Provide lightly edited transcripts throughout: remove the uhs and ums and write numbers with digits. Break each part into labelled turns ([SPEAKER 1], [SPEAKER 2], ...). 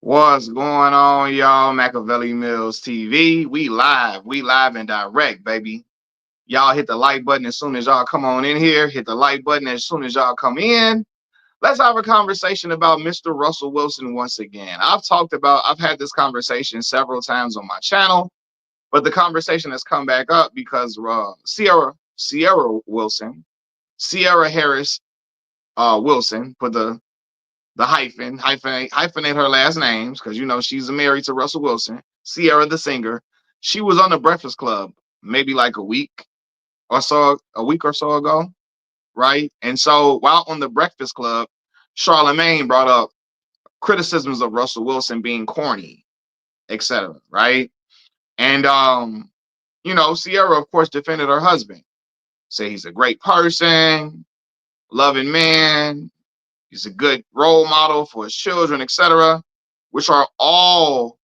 [SPEAKER 1] What's going on, y'all? Machiavelli Mills TV. We live and direct, baby. Y'all hit the like button as soon as y'all come on in here. Hit the like button as soon as y'all come in. Let's have a conversation about Mr. Russell Wilson once again. I've had this conversation several times on my channel, but the conversation has come back up because Sierra Wilson, Sierra Harris Wilson, put the hyphenate her last names because she's married to Russell Wilson. Sierra the singer, she was on the Breakfast Club maybe like a week or so ago, right? And so while on the Breakfast Club, Charlemagne brought up criticisms of Russell Wilson being corny, etc. Right? And Sierra of course defended her husband, say he's a great person, loving man, he's a good role model for his children, etc., which are all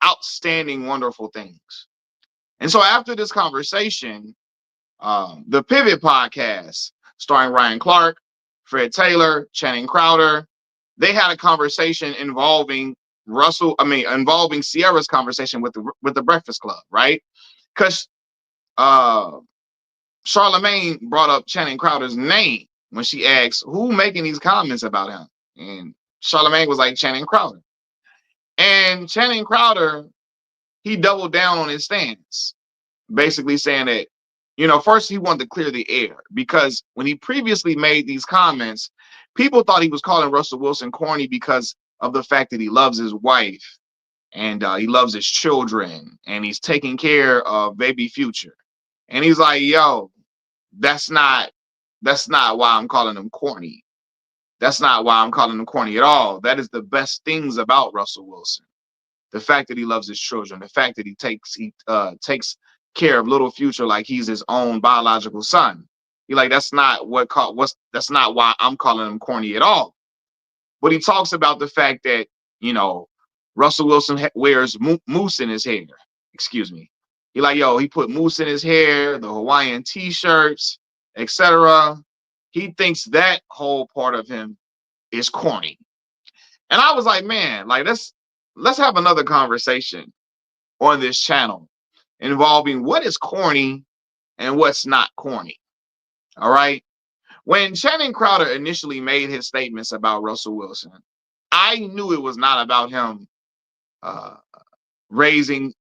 [SPEAKER 1] outstanding, wonderful things. And so after this conversation, the Pivot podcast, starring Ryan Clark, Fred Taylor, Channing Crowder, they had a conversation involving Sierra's conversation with the Breakfast Club, right? Because uh, Charlemagne brought up Channing Crowder's name when she asked who making these comments about him, and Charlemagne was like Channing Crowder, and Channing Crowder, he doubled down on his stance, basically saying that, first he wanted to clear the air because when he previously made these comments, people thought he was calling Russell Wilson corny because of the fact that he loves his wife and he loves his children and he's taking care of baby Future. And he's like, yo, that's not why I'm calling him corny. That's not why I'm calling him corny at all. That is the best things about Russell Wilson. The fact that he loves his children, the fact that he takes care of little Future like he's his own biological son. He like that's not why I'm calling him corny at all. But he talks about the fact that Russell Wilson wears mousse in his hair. Excuse me. He like, yo, he put mousse in his hair, the Hawaiian t-shirts, etc. He thinks that whole part of him is corny. And I was like, man, like let's have another conversation on this channel involving what is corny and what's not corny. All right. When Channing Crowder initially made his statements about Russell Wilson, I knew it was not about him uh, raising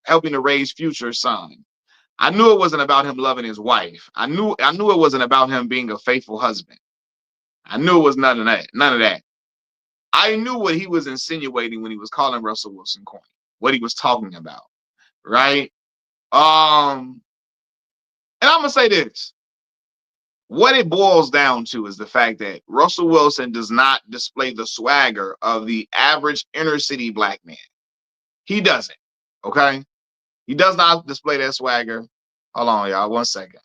[SPEAKER 1] helping to raise Future's son. I knew it wasn't about him loving his wife. I knew it wasn't about him being a faithful husband. I knew it was none of that. None of that. I knew what he was insinuating when he was calling Russell Wilson corny, what he was talking about, right? And I'm gonna say this. What it boils down to is the fact that Russell Wilson does not display the swagger of the average inner city black man. He doesn't. Okay? He does not display that swagger. Hold on, y'all. 1 second.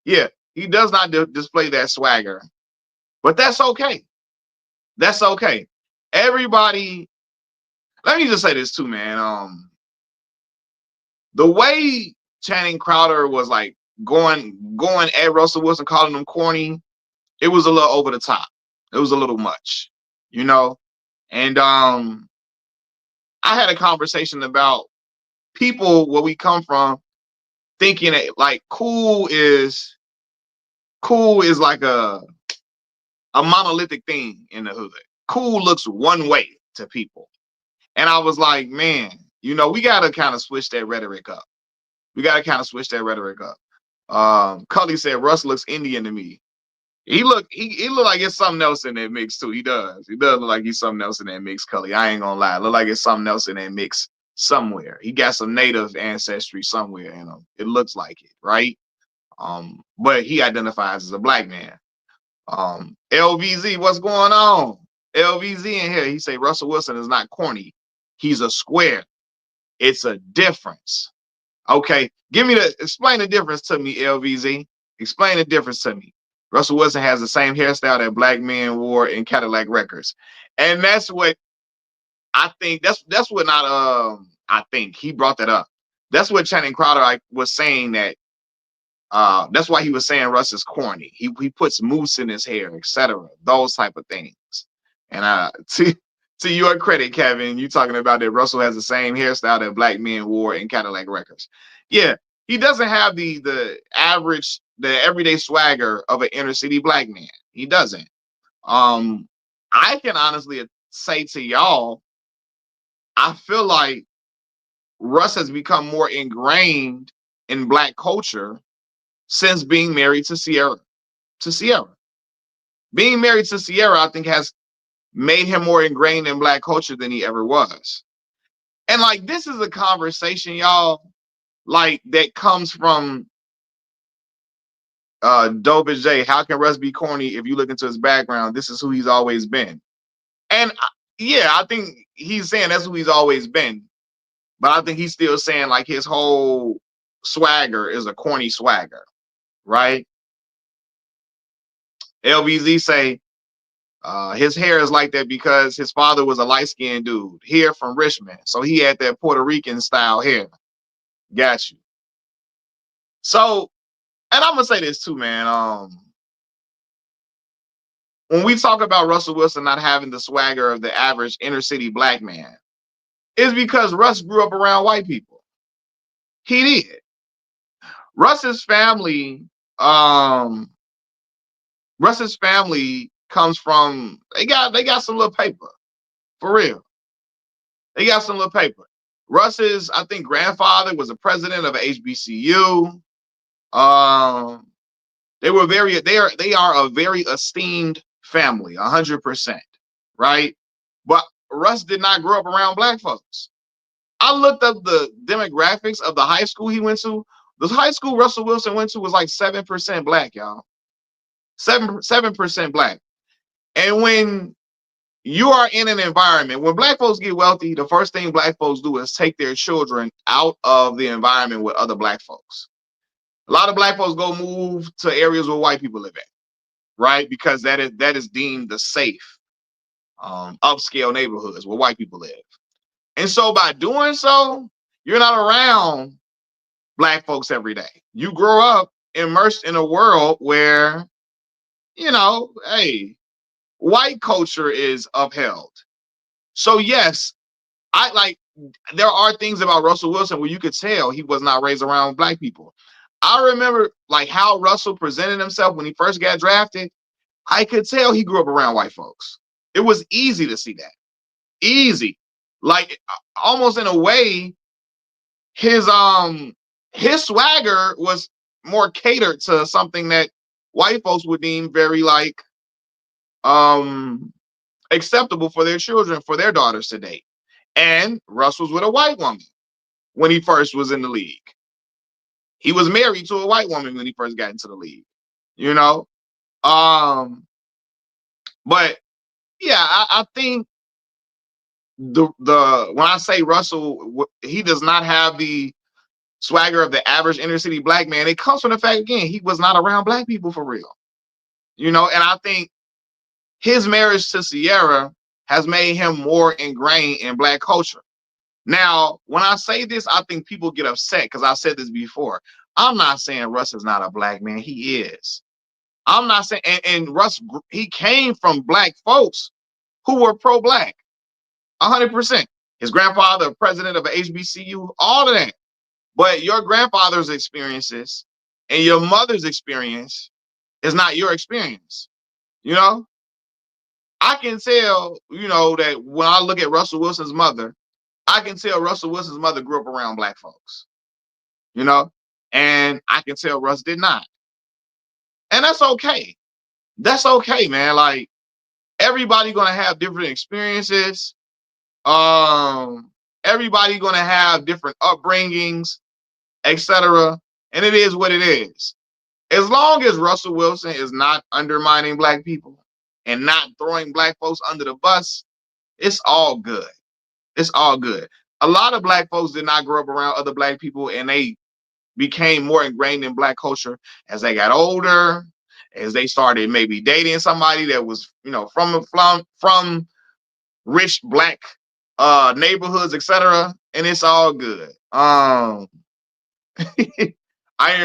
[SPEAKER 1] Yeah, he does not display that swagger. But that's okay. That's okay. Everybody, let me just say this too, man. The way Channing Crowder was like going at Russell Wilson, calling him corny, it was a little over the top. It was a little much, you know. And I had a conversation about people where we come from thinking that like cool is like a monolithic thing in the hood. Cool looks one way to people. And I was like, man, we gotta kind of switch that rhetoric up. We gotta kind of switch that rhetoric up. Cully said Russ looks Indian to me. He look like it's something else in that mix too. He does. He does look like he's something else in that mix, Cully. I ain't gonna lie. Look like it's something else in that mix somewhere. He got some native ancestry somewhere in him. It looks like it, right? But he identifies as a black man. LVZ, what's going on? LVZ in here. He say Russell Wilson is not corny. He's a square. It's a difference. Okay, explain the difference to me, LVZ. Explain the difference to me. Russell Wilson has the same hairstyle that black men wore in Cadillac Records, and that's what I think. That's what not I think he brought that up. That's what Channing Crowder was saying that. That's why he was saying Russ is corny. He puts mousse in his hair, etc. Those type of things. And to your credit, Kevin, you talking about that Russell has the same hairstyle that black men wore in Cadillac Records. Yeah, he doesn't have the average, the everyday swagger of an inner city black man. He doesn't. Um, I can honestly say to y'all, I feel like Russ has become more ingrained in black culture since being married to Sierra. To Sierra, being married to Sierra, I think has made him more ingrained in black culture than he ever was. And like this is a conversation, y'all, like that comes from Dovish J. How can Russ be corny if you look into his background? This is who he's always been. And yeah, I think he's saying that's who he's always been. But I think he's still saying like his whole swagger is a corny swagger, right? LBZ say his hair is like that because his father was a light-skinned dude here from Richmond. So he had that Puerto Rican style hair. Got you. So, and I'm gonna say this too, man. When we talk about Russell Wilson not having the swagger of the average inner city black man, it's because Russ grew up around white people. He did. Russ's family, um, Russ's family comes from they got some little paper. For real. They got some little paper. Russ's, I think, grandfather was a president of a HBCU. Um, they are a very esteemed family, 100%, right? But Russ did not grow up around black folks. I looked up the demographics of the high school he went to. The high school Russell Wilson went to was like 7% black, y'all. 7% black. And when you are in an environment, when black folks get wealthy, the first thing black folks do is take their children out of the environment with other black folks. A lot of black folks go move to areas where white people live in, right? Because that is deemed the safe, upscale neighborhoods where white people live. And so by doing so, you're not around black folks every day. You grow up immersed in a world where, hey, white culture is upheld. So yes, I like there are things about Russell Wilson where you could tell he was not raised around black people. I remember like how Russell presented himself when he first got drafted. I could tell he grew up around white folks. It was easy to see that. Easy. Like almost in a way, his his swagger was more catered to something that white folks would deem very like um acceptable for their children, for their daughters to date. And Russ was with a white woman when he first was in the league. He was married to a white woman when he first got into the league, you know? Um, but yeah, I think the when I say Russell, he does not have the swagger of the average inner city black man. It comes from the fact again, he was not around black people for real. And I think his marriage to Sierra has made him more ingrained in black culture. Now, when I say this, I think people get upset because I said this before. I'm not saying Russ is not a black man. He is. I'm not saying, and Russ, he came from black folks who were pro-black, 100%. His grandfather, president of a HBCU, all of that. But your grandfather's experiences and your mother's experience is not your experience. You know, I can tell, that when I look at Russell Wilson's mother, I can tell Russell Wilson's mother grew up around black folks, and I can tell Russ did not. And that's okay. That's okay, man. Like everybody gonna have different experiences. Everybody gonna have different upbringings, etc. And it is what it is. As long as Russell Wilson is not undermining black people and not throwing black folks under the bus, it's all good. It's all good. A lot of black folks did not grow up around other black people, and they became more ingrained in black culture as they got older, as they started maybe dating somebody that was, from rich black neighborhoods, etc. And it's all good. Iron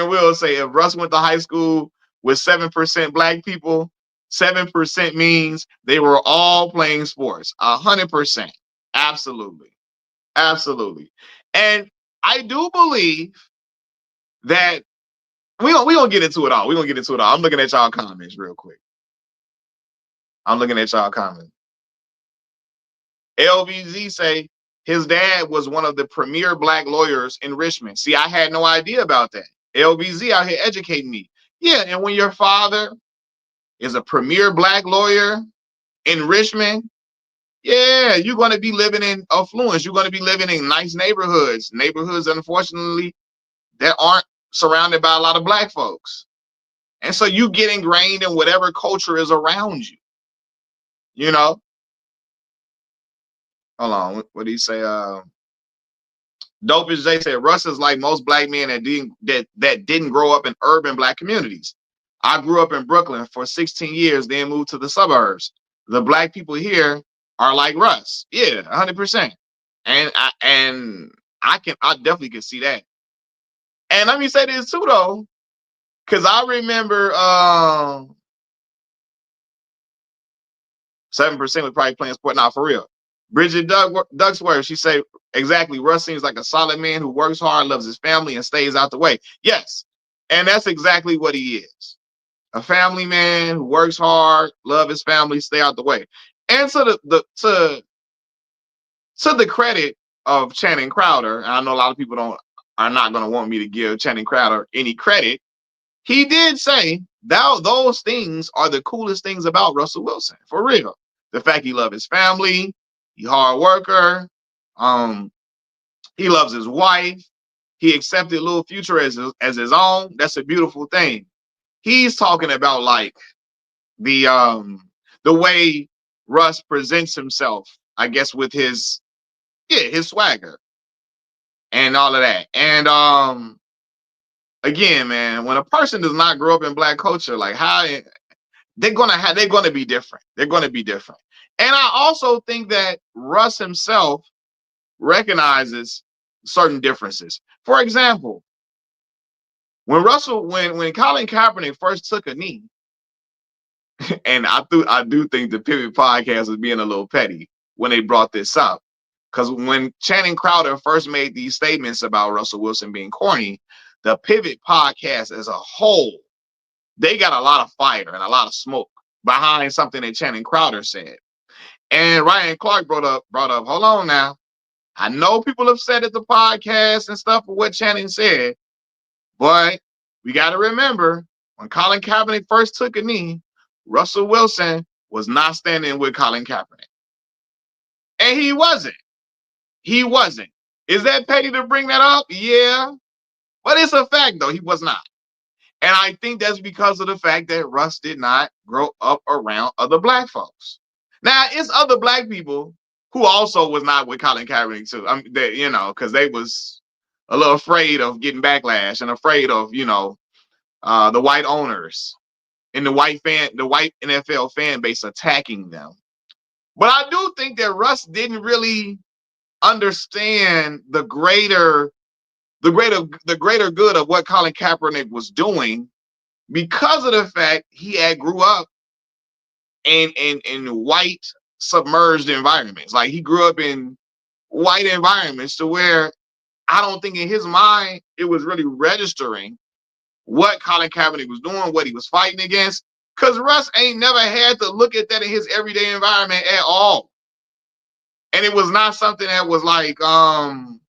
[SPEAKER 1] Will say if Russ went to high school with 7% black people, 7% means they were all playing sports. 100%. Absolutely. Absolutely. And I do believe that we gonna get into it all. We gonna get into it all. I'm looking at y'all comments real quick. I'm looking at y'all comments. LVZ say his dad was one of the premier black lawyers in Richmond. See, I had no idea about that. LVZ out here educating me. Yeah, and when your father is a premier black lawyer in Richmond, yeah, you're going to be living in affluence. You're going to be living in nice neighborhoods, unfortunately, that aren't surrounded by a lot of black folks. And so you get ingrained in whatever culture is around you. You know? Hold on. What do you say? Dope as Jay said, Russ is like most black men that didn't grow up in urban black communities. I grew up in Brooklyn for 16 years, then moved to the suburbs. The black people here are like Russ. Yeah, 100%. And I definitely can see that. And let me say this too, though, because I remember 7% was probably playing sport. Now, for real. Bridget Ducksworth, she said, exactly, Russ seems like a solid man who works hard, loves his family, and stays out the way. Yes, and that's exactly what he is. A family man who works hard, love his family, stay out the way. And to the credit of Channing Crowder, and I know a lot of people are not going to want me to give Channing Crowder any credit. He did say that those things are the coolest things about Russell Wilson, for real. The fact he loves his family, he hard worker, he loves his wife, he accepted Little Future as his own. That's a beautiful thing. He's talking about like the way Russ presents himself, I guess, with his swagger and all of that. And again, man, when a person does not grow up in black culture, like how they're gonna be different. They're gonna be different. And I also think that Russ himself recognizes certain differences. For example, when Colin Kaepernick first took a knee, and I do think the Pivot podcast was being a little petty when they brought this up. Because when Channing Crowder first made these statements about Russell Wilson being corny, the Pivot podcast as a whole, they got a lot of fire and a lot of smoke behind something that Channing Crowder said. And Ryan Clark brought up, hold on now. I know people have said at the podcast and stuff for what Channing said, but we got to remember when Colin Kaepernick first took a knee, Russell Wilson was not standing with Colin Kaepernick. And he wasn't. He wasn't. Is that petty to bring that up? Yeah. But it's a fact, though. He was not. And I think that's because of the fact that Russ did not grow up around other black folks. Now, it's other black people who also was not with Colin Kaepernick, too. Because they was a little afraid of getting backlash and afraid of, the white owners and the white NFL fan base attacking them. But I do think that Russ didn't really understand the greater good of what Colin Kaepernick was doing because of the fact he had grew up in white submerged environments. Like he grew up in white environments to where I don't think in his mind it was really registering what Colin Kaepernick was doing, what he was fighting against. Because Russ ain't never had to look at that in his everyday environment at all. And it was not something that was like a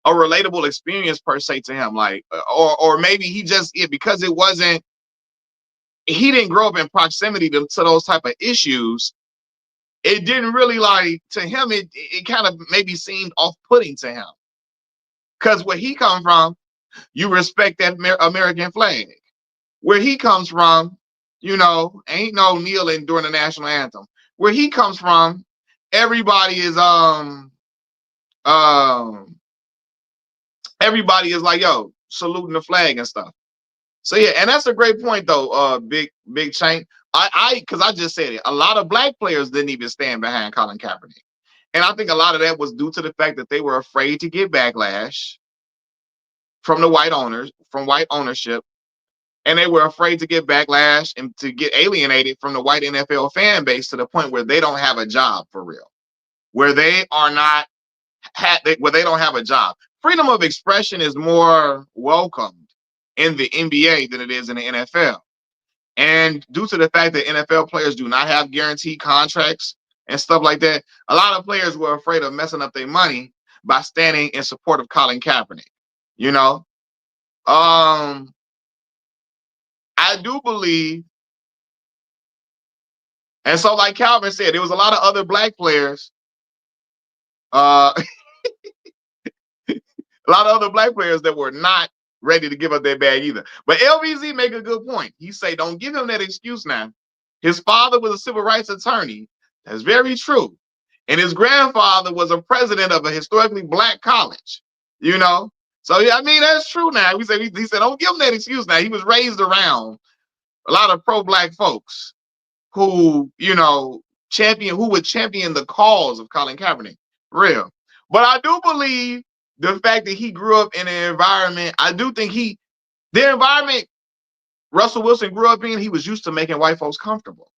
[SPEAKER 1] relatable experience per se to him. Like, or maybe he just, because it wasn't, he didn't grow up in proximity to those type of issues. It didn't really to him, it kind of maybe seemed off-putting to him. Because where he come from, you respect that American flag. Where he comes from, ain't no kneeling during the national anthem. Where he comes from, everybody is everybody is like, yo, saluting the flag and stuff. So yeah, and that's a great point though, Big Chain. Because I just said it, a lot of black players didn't even stand behind Colin Kaepernick. And I think a lot of that was due to the fact that they were afraid to get backlash from the white owners, from white ownership. and they were afraid to get backlash and to get alienated from the white NFL fan base to the point where they don't have a job for real, where they are not where they don't have a job. Freedom of expression is more welcomed in the NBA than it is in the NFL. And due to the fact that NFL players do not have guaranteed contracts and stuff like that, a lot of players were afraid of messing up their money by standing in support of Colin Kaepernick. You know, I do believe, and so like Calvin said, there was a lot of other black players, a lot of other black players that were not ready to give up their bag either. But LVZ make a good point. He say, don't give him that excuse now. His father was a civil rights attorney. That's very true. And his grandfather was a president of a historically black college, you know? So, yeah, I mean, that's true now. He said, don't give him that excuse now. He was raised around a lot of pro-black folks who, you know, who would champion the cause of Colin Kaepernick. Real. But I do believe the fact that he grew up in an environment, I do think the environment Russell Wilson grew up in, he was used to making white folks comfortable.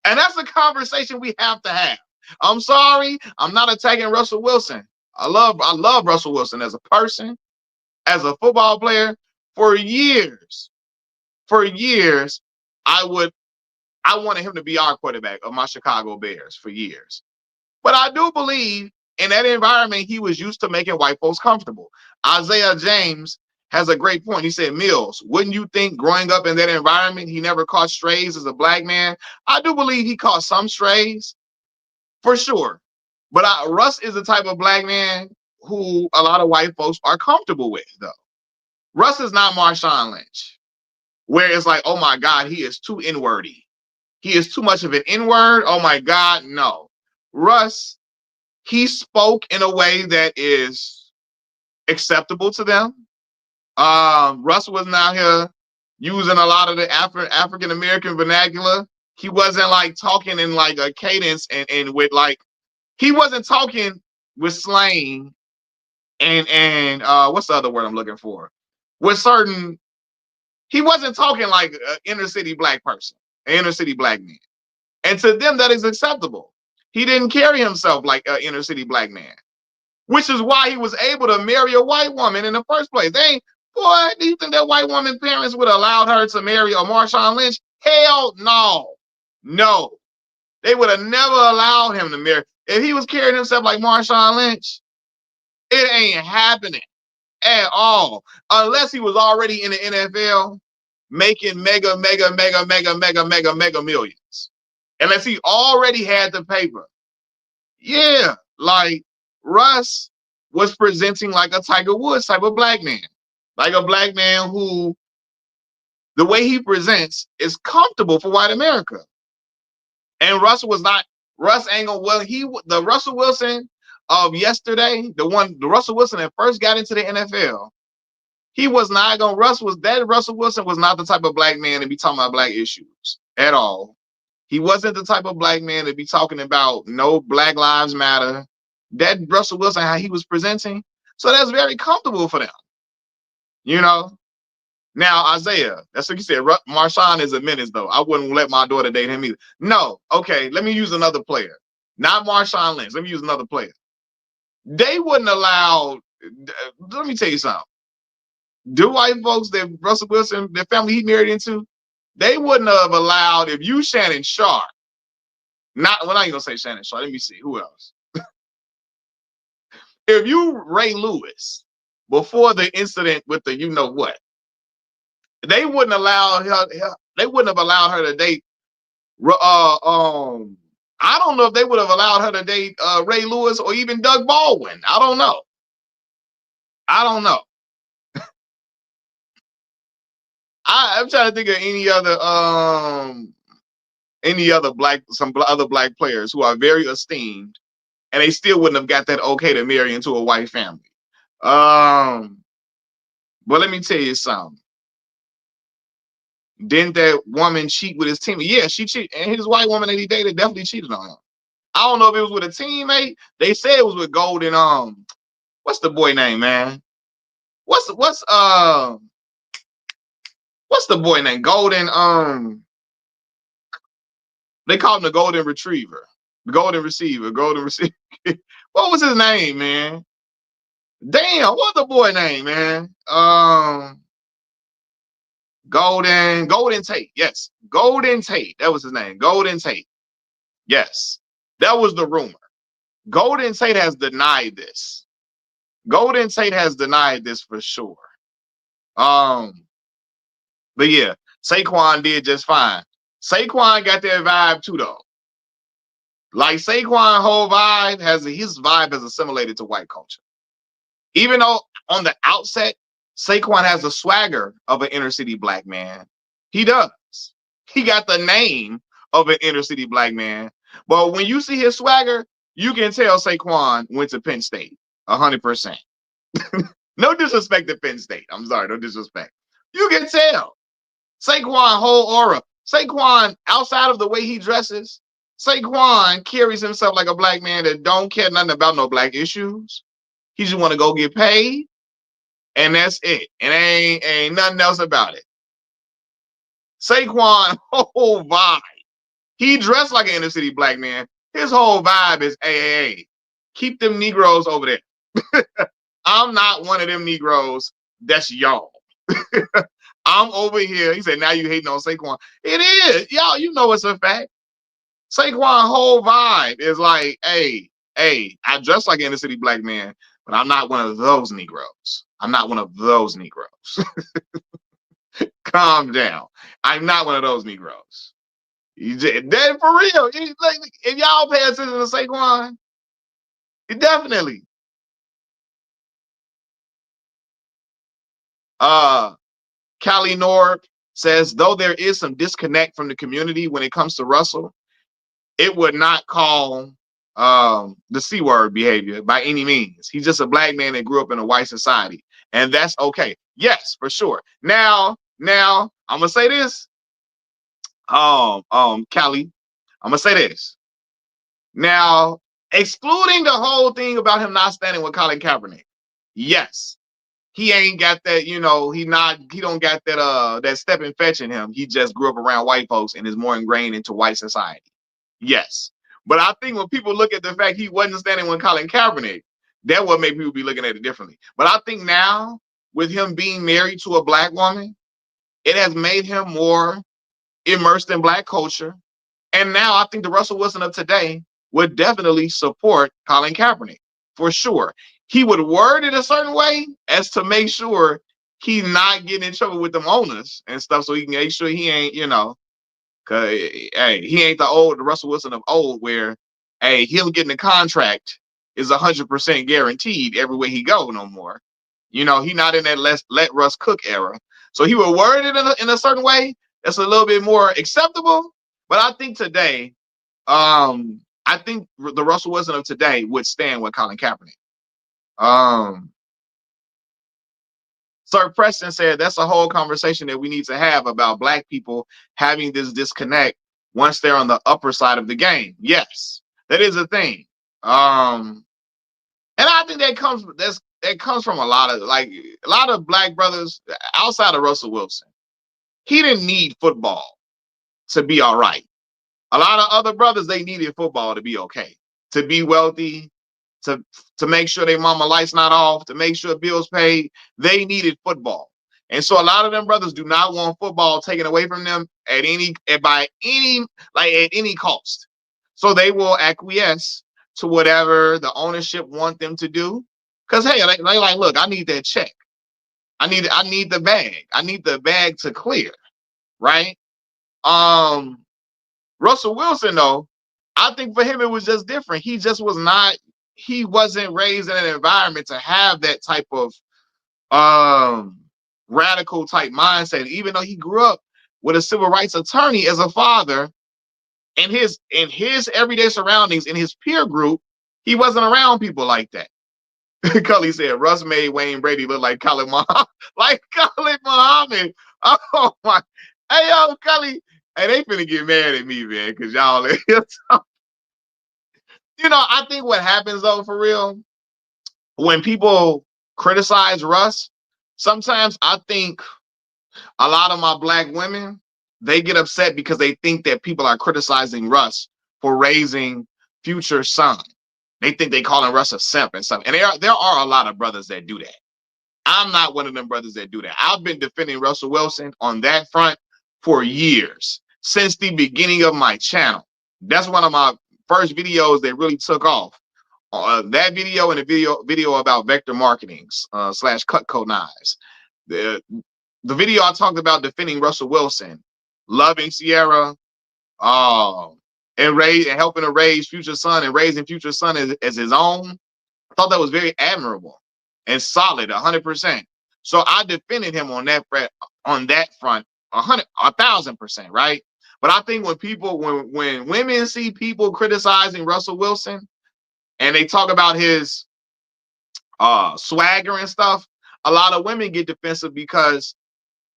[SPEAKER 1] And that's a conversation we have to have. I'm sorry, I'm not attacking Russell Wilson. I love Russell Wilson as a person, as a football player. For years, I wanted him to be our quarterback of my Chicago Bears for years. But I do believe in that environment, he was used to making white folks comfortable. Isaiah James has a great point. He said, Mills, wouldn't you think growing up in that environment, he never caught strays as a black man? I do believe he caught some strays, for sure. But Russ is the type of black man who a lot of white folks are comfortable with, though. Russ is not Marshawn Lynch, where it's like, oh my God, he is too N-wordy. He is too much of an N-word. Oh my God, no. Russ, he spoke in a way that is acceptable to them. Russ wasn't out here using a lot of the African American vernacular. He wasn't like talking in like a cadence and with like, he wasn't talking with slang and what's the other word I'm looking for? With certain, he wasn't talking like an inner city black person, an inner city black man. And to them, that is acceptable. He didn't carry himself like an inner city black man, which is why he was able to marry a white woman in the first place. Boy, do you think that white woman parents would have allowed her to marry a Marshawn Lynch? Hell no. No. They would have never allowed him to marry. If he was carrying himself like Marshawn Lynch, it ain't happening at all. Unless he was already in the NFL making mega millions. Unless he already had the paper. Yeah, like Russ was presenting like a Tiger Woods type of black man. Like a black man who, the way he presents is comfortable for white America. And Russ ain't gonna, the Russell Wilson of yesterday, the Russell Wilson that first got into the NFL, he was not gonna, Russell Wilson was not the type of black man to be talking about black issues at all. He wasn't the type of black man to be talking about no Black Lives Matter. That Russell Wilson, how he was presenting, so that's very comfortable for them. You know? Now, Isaiah, that's what you said. Marshawn is a menace, though. I wouldn't let my daughter date him either. No, okay, let me use another player. Not Marshawn Lynch. Let me use another player. They wouldn't allow, let me tell you something. The white folks that Russell Wilson, the family he married into, they wouldn't have allowed, if you Shannon Sharp, we're not even gonna say Shannon Sharp. Let me see, who else? If you Ray Lewis, before the incident with the you know what, they wouldn't allow her. They wouldn't have allowed her to date. I don't know if they would have allowed her to date Ray Lewis or even Doug Baldwin. I don't know. I'm trying to think of any other other black players who are very esteemed, and they still wouldn't have got that okay to marry into a white family. But let me tell you something. Didn't that woman cheat with his team? Yeah, she cheated, and his white woman that he dated definitely cheated on him. I don't know if it was with a teammate. They said it was with Golden. What's the boy name, man? What's what's the boy name? Golden, they call him the golden retriever. The golden receiver, golden receiver. What was his name, man? Damn, what's the boy name, man? Golden Tate. Yes. Golden Tate. That was his name. Golden Tate. Yes. That was the rumor. Golden Tate has denied this. Golden Tate has denied this for sure. But yeah, Saquon did just fine. Saquon got that vibe too, though. Like Saquon whole vibe his vibe has assimilated to white culture. Even though on the outset, Saquon has the swagger of an inner city black man. He does. He got the name of an inner city black man. But when you see his swagger, you can tell Saquon went to Penn State 100%. No disrespect to Penn State. I'm sorry, no disrespect. You can tell. Saquon whole aura. Saquon, outside of the way he dresses, Saquon carries himself like a black man that don't care nothing about no black issues. He just want to go get paid, and that's it. And ain't nothing else about it. Saquon whole vibe. He dressed like an inner city black man. His whole vibe is, hey, keep them Negroes over there. I'm not one of them Negroes. That's y'all. I'm over here. He said, now you hating on Saquon. It is. Y'all, you know it's a fact. Saquon whole vibe is like, hey, I dress like an inner city black man, but I'm not one of those Negroes. I'm not one of those Negroes. Calm down. I'm not one of those Negroes. That for real. Like, if y'all pay attention to Saquon, definitely. Callie Nord says, though there is some disconnect from the community when it comes to Russell, it would not call the C word behavior by any means. He's just a black man that grew up in a white society, and that's okay. Yes, for sure. Now, I'm gonna say this. Callie, I'm gonna say this. Now, excluding the whole thing about him not standing with Colin Kaepernick, yes, he ain't got that, he don't got that step and fetch in him. He just grew up around white folks and is more ingrained into white society. Yes. But I think when people look at the fact he wasn't standing with Colin Kaepernick, that would make people be looking at it differently. But I think now, with him being married to a black woman, it has made him more immersed in black culture. And now I think the Russell Wilson of today would definitely support Colin Kaepernick, for sure. He would word it a certain way as to make sure he's not getting in trouble with them owners and stuff, so he can make sure he ain't, cause hey, he ain't the Russell Wilson of old, where him getting a contract is 100% guaranteed everywhere he go no more. He not in that let Russ cook era. So he would word it in a certain way that's a little bit more acceptable. But I think today, I think the Russell Wilson of today would stand with Colin Kaepernick. Sir Preston said that's a whole conversation that we need to have about black people having this disconnect once they're on the upper side of the game. Yes, that is a thing. And I think that comes from a lot of black brothers outside of Russell Wilson. He didn't need football to be all right. A lot of other brothers, they needed football to be okay, to be wealthy, to make sure their mama lights not off, to make sure bills paid. They needed football. And so a lot of them brothers do not want football taken away from them at any cost. So they will acquiesce to whatever the ownership want them to do. Because hey, they like, look, I need that check. I need the bag. I need the bag to clear. Right? Russell Wilson, though, I think for him it was just different. He wasn't raised in an environment to have that type of radical type mindset, even though he grew up with a civil rights attorney as a father. In his everyday surroundings, in his peer group, he wasn't around people like that. Cully said Russ made Wayne Brady look like Khalid Muhammad. Like Khalid Muhammad. Oh my. Hey, yo, Cully. Hey, they finna get mad at me, man, because y'all. I think what happens, though, for real, when people criticize Russ, sometimes I think A lot of my black women, they get upset because they think that people are criticizing Russ for raising future son. They think they calling Russ a simp and stuff. And there are a lot of brothers that do that. I'm not one of them brothers that do that. I've been defending Russell Wilson on that front for years, since the beginning of my channel. That's one of my first videos that really took off. That video and a video about vector marketing slash Cutco knives. The video I talked about defending Russell Wilson, loving Sierra, and helping to raise future son and raising future son as his own. I thought that was very admirable and solid, 100%. So I defended him on that front, 1,000%, right? But I think when women see people criticizing Russell Wilson and they talk about his swagger and stuff, a lot of women get defensive because,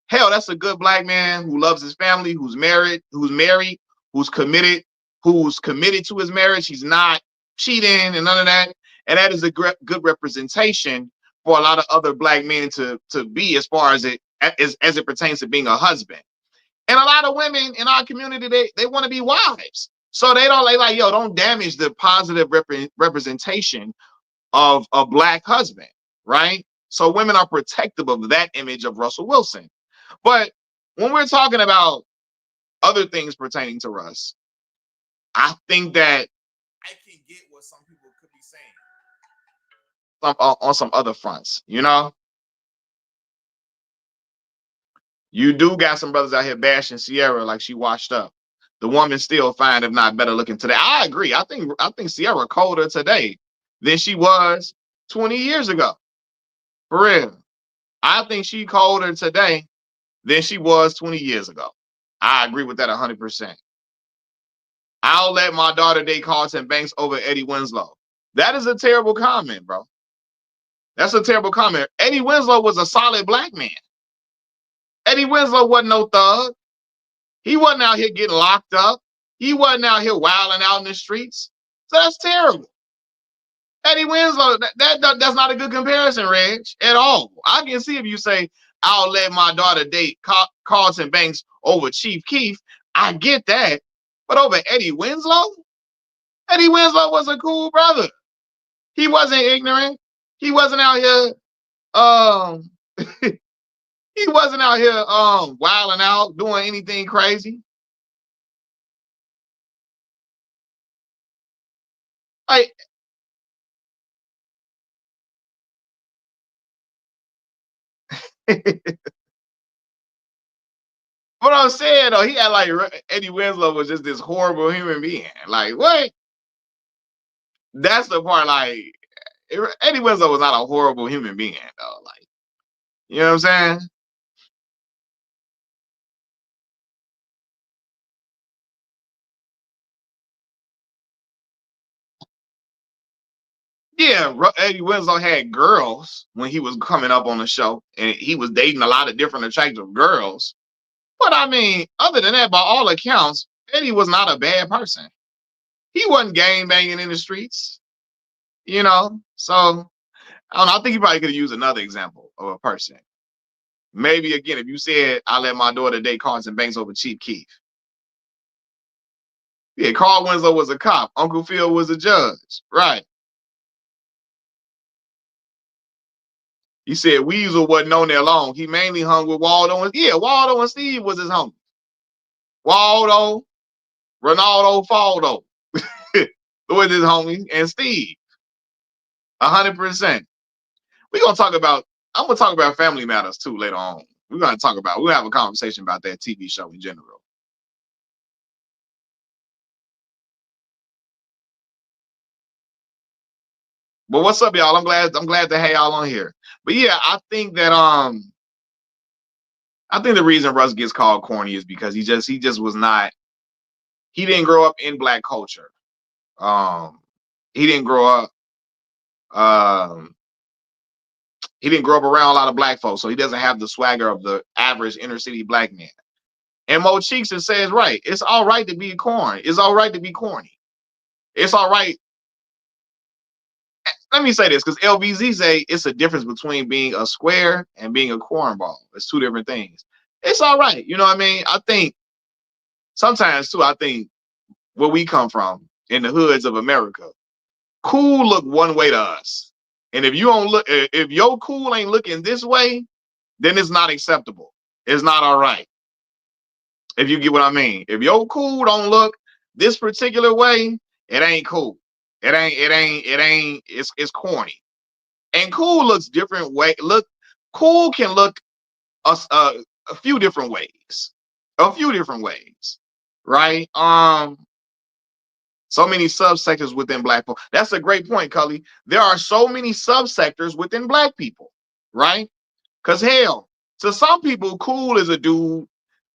[SPEAKER 1] hell, that's a good black man who loves his family, who's married, who's committed to his marriage. He's not cheating and none of that. And that is a good representation for a lot of other black men to be, as far as it pertains to being a husband. And a lot of women in our community, they want to be wives. So they like, yo, don't damage the positive representation of a black husband, right? So women are protective of that image of Russell Wilson. But when we're talking about other things pertaining to Russ, I think that I can get what some people could be saying on some other fronts, you know? You do got some brothers out here bashing Sierra like she washed up. The woman's still fine, if not better looking today. I agree. I think Sierra colder today than she was 20 years ago. For real. I think she colder today than she was 20 years ago. I agree with that 100%. I'll let my daughter date Carlton Banks over Eddie Winslow. That is a terrible comment, bro. That's a terrible comment. Eddie Winslow was a solid black man. Eddie Winslow wasn't no thug. He wasn't out here getting locked up. He wasn't out here wilding out in the streets. So that's terrible. Eddie Winslow, that's not a good comparison, Reg, at all. I can see if you say, I'll let my daughter date Carlton Banks over Chief Keef. I get that. But over Eddie Winslow? Eddie Winslow was a cool brother. He wasn't ignorant. He wasn't out here he wasn't out here wilding out, doing anything crazy. Like, what I'm saying though, he had like Eddie Winslow was just this horrible human being. Like, what? That's the part. Like, Eddie Winslow was not a horrible human being though. Like, you know what I'm saying? Yeah, Eddie Winslow had girls when he was coming up on the show, and he was dating a lot of different attractive girls. But I mean, other than that, by all accounts, Eddie was not a bad person. He wasn't gang banging in the streets, you know. So I don't know. I think you probably could have used another example of a person. Maybe again, if you said, "I let my daughter date Carlton Banks over Chief Keef." Yeah, Carl Winslow was a cop. Uncle Phil was a judge, right? He said Weasel wasn't on there long. He mainly hung with Waldo and Waldo and Steve was his homie. Waldo, Ronaldo, Faldo was his homie, and Steve, 100%. We're gonna talk about. I'm gonna talk about Family Matters too later on. We're gonna talk about. We'll have a conversation about that TV show in general. But what's up, y'all? I'm glad to have y'all on here. But yeah, I think the reason Russ gets called corny is because he just was not. He didn't grow up in black culture. Um, he didn't grow up. Um, he didn't grow up around a lot of black folks, so he doesn't have the swagger of the average inner city black man. And Mo Cheeks says right. It's all right to be corny. It's all right to be corny. It's all right. Let me say this, because LBZ say it's a difference between being a square and being a cornball. It's two different things. It's all right. You know what I mean? I think sometimes too, I think where we come from in the hoods of America, cool look one way to us. And if you don't look, if your cool ain't looking this way, then it's not acceptable. It's not all right. If you get what I mean. If your cool don't look this particular way, it ain't cool. It's corny. And cool looks different way. Look, cool can look a few different ways. A few different ways. Right? So many subsectors within black people. That's a great point, Cully. There are so many subsectors within black people, right? Because hell, to some people, cool is a dude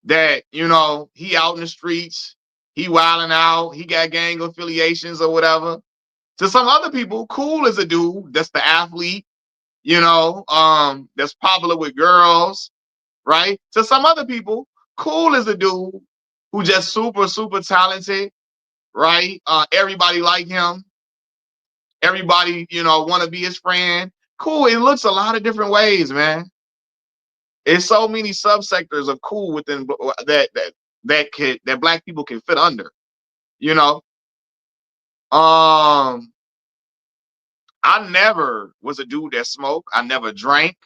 [SPEAKER 1] that, you know, he out in the streets, he wilding out, he got gang affiliations or whatever. To some other people, cool is a dude that's the athlete, you know, that's popular with girls, right? To some other people, cool is a dude who just super, super talented, right? Everybody like him. Everybody, you know, want to be his friend. Cool. It looks a lot of different ways, man. It's so many subsectors of cool within that black people can fit under. You know, I never was a dude that smoked. I never drank.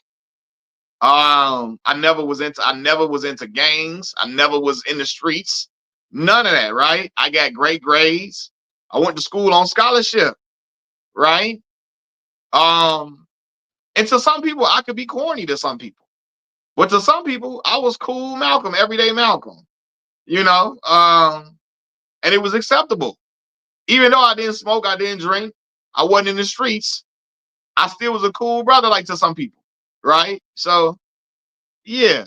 [SPEAKER 1] I never was into gangs. I never was in the streets. None of that, right? I got great grades. I went to school on scholarship, right? Um, and to some people, I could be corny to some people. But to some people, I was cool Malcolm, everyday Malcolm, you know, and it was acceptable. Even though I didn't smoke, I didn't drink, I wasn't in the streets, I still was a cool brother, like to some people, right? So, yeah.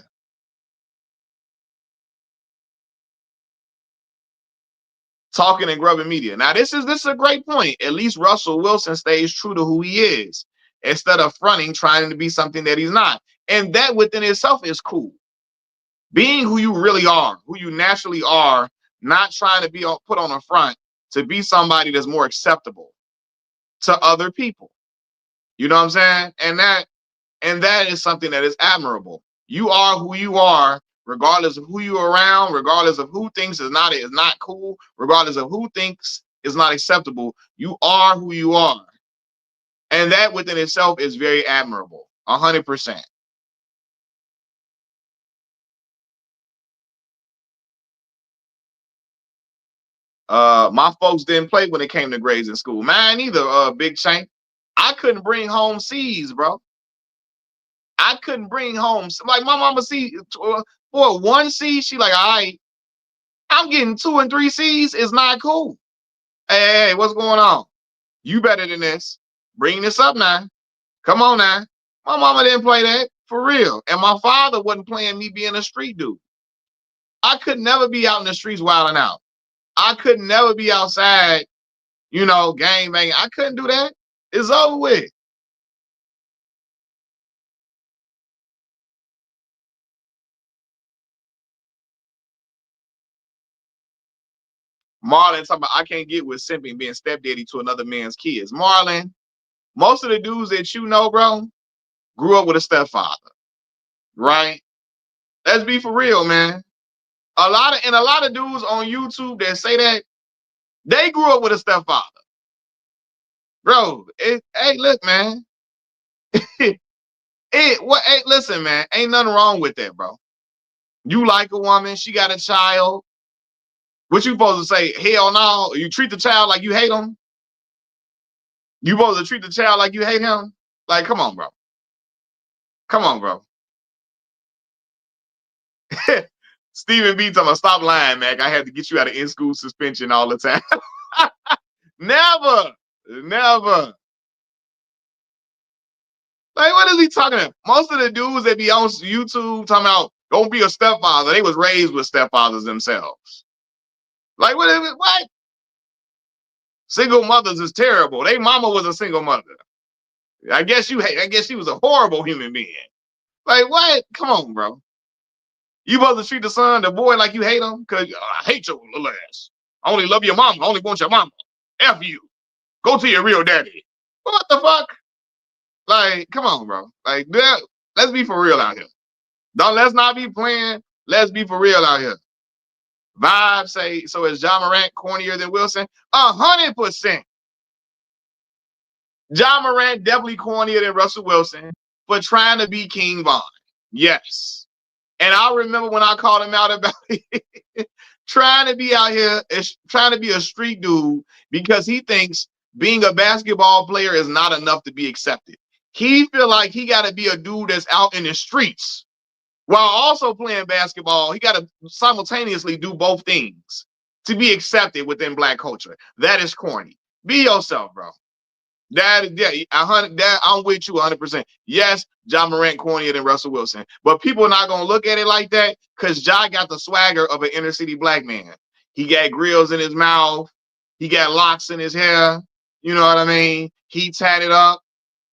[SPEAKER 1] Talking and grubbing media. Now, this is a great point. At least Russell Wilson stays true to who he is instead of fronting, trying to be something that he's not. And that within itself is cool. Being who you really are, who you naturally are, not trying to be put on a front to be somebody that's more acceptable to other people. You know what I'm saying? And that is something that is admirable. You are who you are, regardless of who you're around, regardless of who thinks is not cool, regardless of who thinks is not acceptable. You are who you are. And that within itself is very admirable. 100%. My folks didn't play when it came to grades in school. Mine either, Big Shank. I couldn't bring home C's, bro. I couldn't bring home like my mama C for one C. She like, all right, I'm getting 2 and 3 C's. It's not cool. Hey, what's going on? You better than this. Bring this up now. Come on now. My mama didn't play that for real, and my father wasn't playing me being a street dude. I could never be out in the streets wilding out. I could never be outside, you know, gang banging. I couldn't do that. It's over with. Marlon talking about I can't get with simping being stepdaddy to another man's kids. Marlon, most of the dudes that you know, bro, grew up with a stepfather, right? Let's be for real, man. A lot of dudes on YouTube that say that they grew up with a stepfather, bro. Hey, look, man. Hey, listen, man. Ain't nothing wrong with that, bro. You like a woman, she got a child. What you supposed to say? Hell no. You treat the child like you hate him. You supposed to treat the child like you hate him. Like, come on, bro. Come on, bro. Stephen B. talking about stop lying, Mac. I had to get you out of in-school suspension all the time. Never. Never. Like, what is he talking about? Most of the dudes that be on YouTube talking about don't be a stepfather, they was raised with stepfathers themselves. Like, what is it? What? Single mothers is terrible. They mama was a single mother. I guess she was a horrible human being. Like, what? Come on, bro. You supposed to treat the son, the boy, like you hate him? Cause I hate your little ass. I only love your mama. I only want your mama. F you. Go to your real daddy. What the fuck? Like, come on, bro. Like, let's be for real out here. Let's not be playing Let's be for real out here. Vibe say, so is Ja Morant cornier than Wilson? 100%. Ja Morant definitely cornier than Russell Wilson for trying to be King Von. Yes. And I remember when I called him out about it, trying to be out here, trying to be a street dude because he thinks being a basketball player is not enough to be accepted. He feel like he got to be a dude that's out in the streets while also playing basketball. He got to simultaneously do both things to be accepted within black culture. That is corny. Be yourself, bro. I'm with you 100%. Yes, Ja Morant cornier than Russell Wilson, but people are not gonna look at it like that because Ja got the swagger of an inner city black man. He got grills in his mouth, he got locks in his hair. You know what I mean? He tatted up.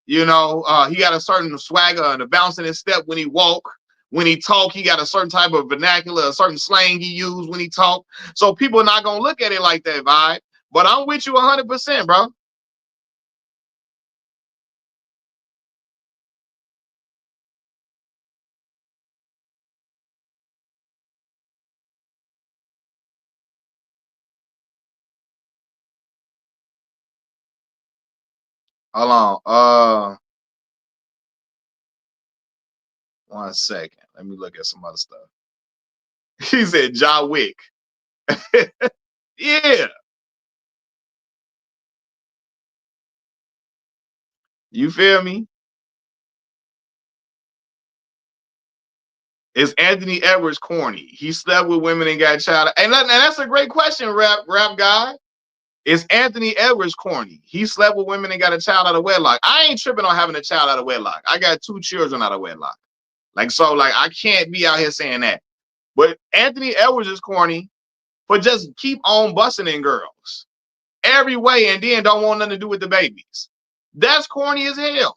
[SPEAKER 1] You know, he got a certain swagger and a bounce in his step when he walk. When he talk, he got a certain type of vernacular, a certain slang he use when he talk. So people are not gonna look at it like that, vibe. But I'm with you 100%, bro. Hold on. 1 second. Let me look at some other stuff. He said Ja Wick. Yeah. You feel me? Is Anthony Edwards corny? He slept with women and got child. And that's a great question, rap guy. Is Anthony Edwards corny? He slept with women and got a child out of wedlock. I ain't tripping on having a child out of wedlock. I got 2 children out of wedlock. Like, so, like, I can't be out here saying that. But Anthony Edwards is corny for just keep on busting in girls every way and then don't want nothing to do with the babies. That's corny as hell.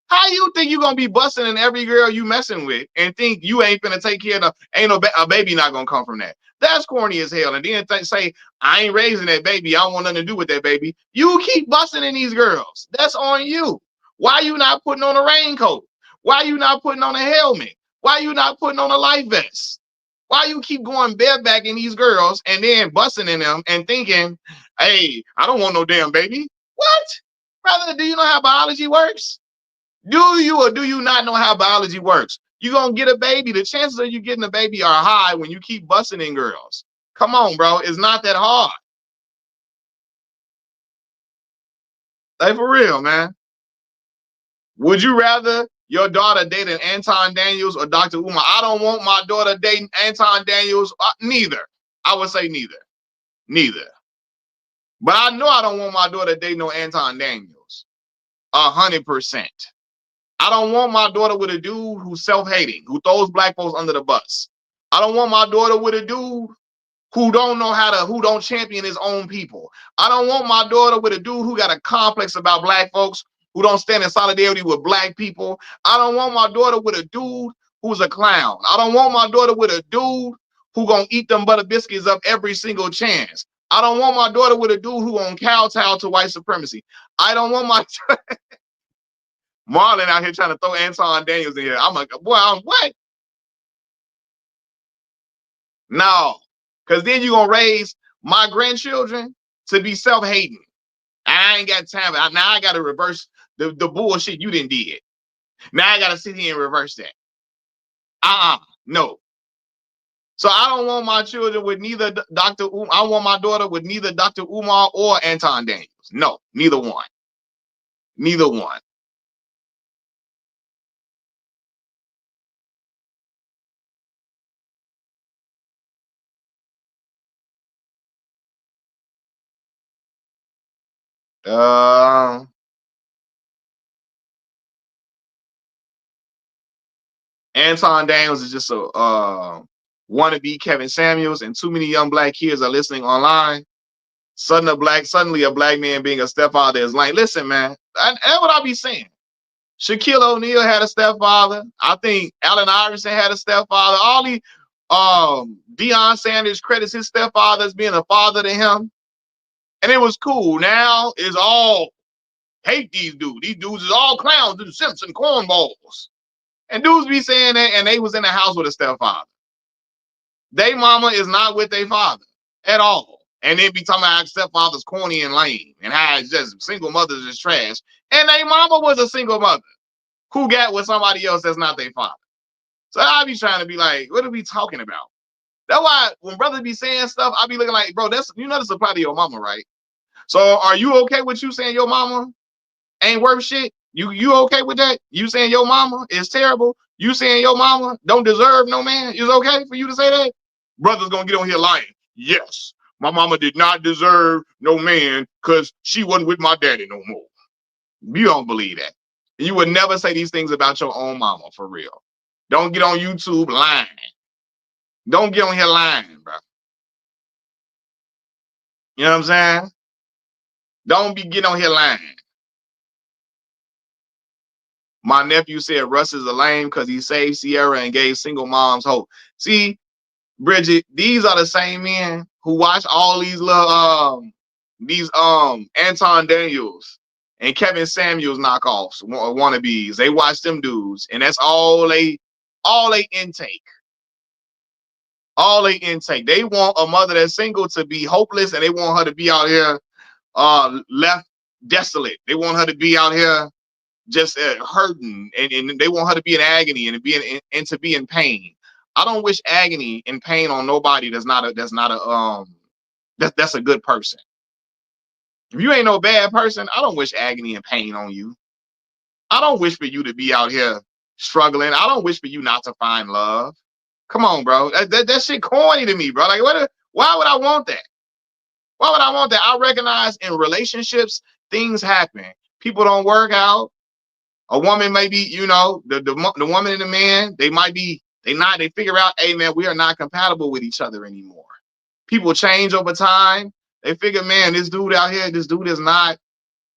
[SPEAKER 1] How you think you gonna be busting in every girl you messing with and think you ain't gonna take care of ain't no a baby not gonna come from that? That's corny as hell. And then say I ain't raising that baby. I don't want nothing to do with that baby. You keep busting in these girls. That's on you. Why you not putting on a raincoat? Why you not putting on a helmet? Why you not putting on a life vest? Why you keep going bareback in these girls and then busting in them and thinking, hey, I don't want no damn baby? What? Brother, do you know how biology works? Do you or do you not know how biology works? You're going to get a baby. The chances of you getting a baby are high when you keep busting in girls. Come on, bro. It's not that hard. Like, for real, man. Would you rather your daughter date an Anton Daniels or Dr. Umar? I don't want my daughter dating Anton Daniels. Neither. I would say neither. Neither. But I know I don't want my daughter dating no Anton Daniels. 100%. I don't want my daughter with a dude who's self-hating, who throws black folks under the bus. I don't want my daughter with a dude who don't champion his own people. I don't want my daughter with a dude who got a complex about black folks, who don't stand in solidarity with black people. I don't want my daughter with a dude who's a clown. I don't want my daughter with a dude who gonna eat them butter biscuits up every single chance. I don't want my daughter with a dude who gonna kowtow to white supremacy. I don't want my Marlon out here trying to throw Anton Daniels in here. I'm like, boy, what? No, because then you're gonna raise my grandchildren to be self-hating. I ain't got time. Now I gotta reverse the bullshit you didn't did. Now I gotta sit here and reverse that. No. So I don't want my children with neither Dr. I want my daughter with neither Dr. Umar or Anton Daniels. No, neither one. Neither one. Uh, Anton Daniels is just a wannabe Kevin Samuels, and too many young black kids are listening online. Suddenly a black man being a stepfather is like, listen, man, that's what I be saying. Shaquille O'Neal had a stepfather. I think Allen Iverson had a stepfather. All these Deion Sanders credits his stepfather as being a father to him. And it was cool. Now it's all hate these dudes. These dudes is all clowns, the Simpson cornballs. And dudes be saying that, and they was in the house with a stepfather. They mama is not with their father at all. And they be talking about how stepfather's corny and lame and how it's just single mothers is trash. And they mama was a single mother who got with somebody else that's not their father. So I be trying to be like, what are we talking about? That's why when brothers be saying stuff, I be looking like, bro, that's this apply to your mama, right? So are you okay with you saying your mama ain't worth shit? You okay with that? You saying your mama is terrible? You saying your mama don't deserve no man? Is okay for you to say that? Brother's gonna get on here lying. Yes, my mama did not deserve no man because she wasn't with my daddy no more. You don't believe that. You would never say these things about your own mama for real. Don't get on YouTube lying. Don't get on here lying, bro. You know what I'm saying? Don't be getting on here lying. My nephew said Russ is a lame because he saved Sierra and gave single moms hope. See, Bridget, these are the same men who watch all these Anton Daniels and Kevin Samuels knockoffs, wannabes. They watch them dudes, and that's all they intake. All they intake. They want a mother that's single to be hopeless, and they want her to be out here left desolate. They want her to be out here just hurting, and they want her to be in agony and to be in pain. I don't wish agony and pain on nobody that's a good person. If you ain't no bad person, I don't wish agony and pain on you. I don't wish for you to be out here struggling. I don't wish for you not to find love. Come on, bro. That shit corny to me, bro. Like, why would I want that? Why would I want that? I recognize in relationships, things happen. People don't work out. A woman may be, the woman and the man, they figure out, hey man, we are not compatible with each other anymore. People change over time. They figure, man, this dude out here, this dude he's not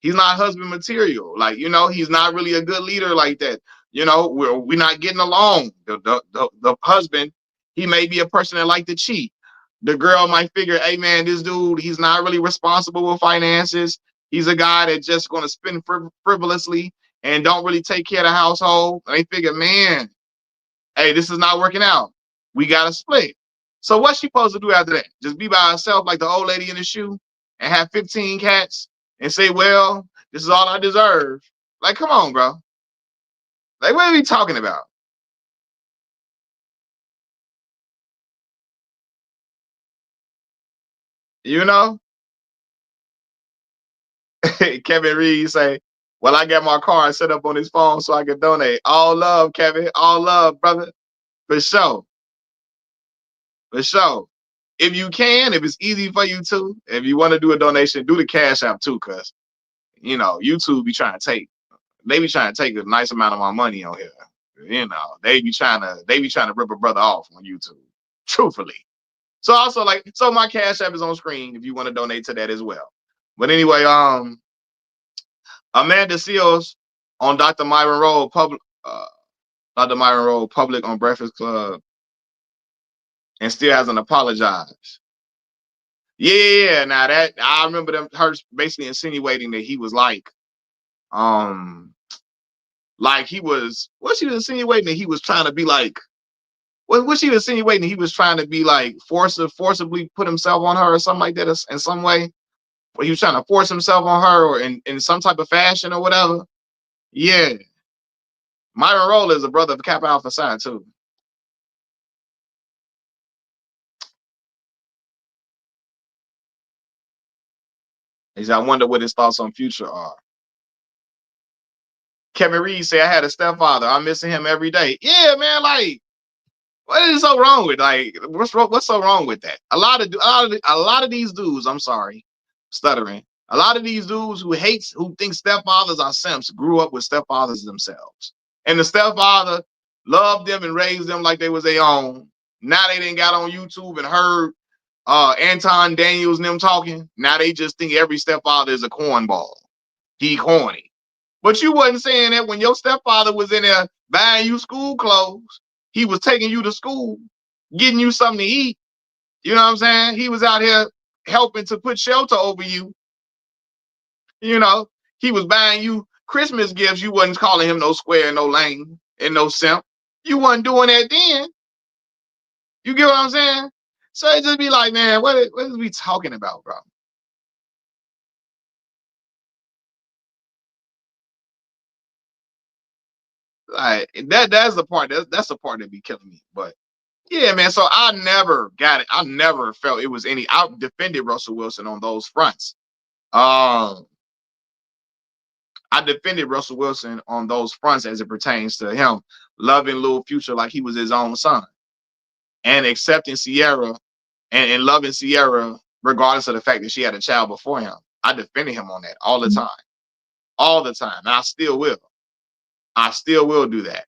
[SPEAKER 1] husband material. Like, he's not really a good leader like that. We're not getting along. The husband, he may be a person that like to cheat. The girl might figure, hey man, this dude, he's not really responsible with finances. He's a guy that's just going to spend frivolously and don't really take care of the household. And they figure, man, hey, this is not working out. We got to split. So what's she supposed to do after that? Just be by herself like the old lady in the shoe and have 15 cats and say, well, this is all I deserve. Like, come on, bro. Like, what are we talking about? You know? Kevin Reed say, well, I got my card set up on his phone so I can donate. All love, Kevin. All love, brother. For sure. For sure. If you can, if it's easy for you to, if you want to do a donation, do the Cash App too, because YouTube be trying to take a nice amount of my money on here. They be trying to rip a brother off on YouTube. Truthfully. So also so my Cash App is on screen if you want to donate to that as well. But anyway, Amanda Seals on Dr. Myron Rowe public on Breakfast Club and still hasn't apologized. Yeah. Now that I remember her basically insinuating that he was like he was she was insinuating that he was trying to be like was she insinuating that he was trying to be like forcibly put himself on her or something like that in some way? Where he was trying to force himself on her or in some type of fashion or whatever. Yeah. Myron Rolle is a brother of Kappa Alpha Psi too. He said, I wonder what his thoughts on Future are. Kevin Reed said, I had a stepfather. I'm missing him every day. Yeah, man, like, what is so wrong with what's so wrong with that? A lot of these dudes, I'm sorry, stuttering. A lot of these dudes who think stepfathers are simps grew up with stepfathers themselves. And the stepfather loved them and raised them like they was their own. Now they didn't got on YouTube and heard Anton Daniels and them talking. Now they just think every stepfather is a cornball. He corny. But you wasn't saying that when your stepfather was in there buying you school clothes. He was taking you to school, getting you something to eat. You know what I'm saying? He was out here helping to put shelter over you. He was buying you Christmas gifts. You wasn't calling him no square, no lame, and no simp. You wasn't doing that then. You get what I'm saying? So it just be like, man, what is we talking about, bro? Like that's the part that's the part that be killing me. But yeah, man. So I never got it. I never felt it was any. I defended Russell Wilson on those fronts. Um, I defended Russell Wilson on those fronts as it pertains to him loving Lil Future like he was his own son and accepting Sierra and loving Sierra regardless of the fact that she had a child before him. I defended him on that all the time, all the time, and I still will. I still will do that.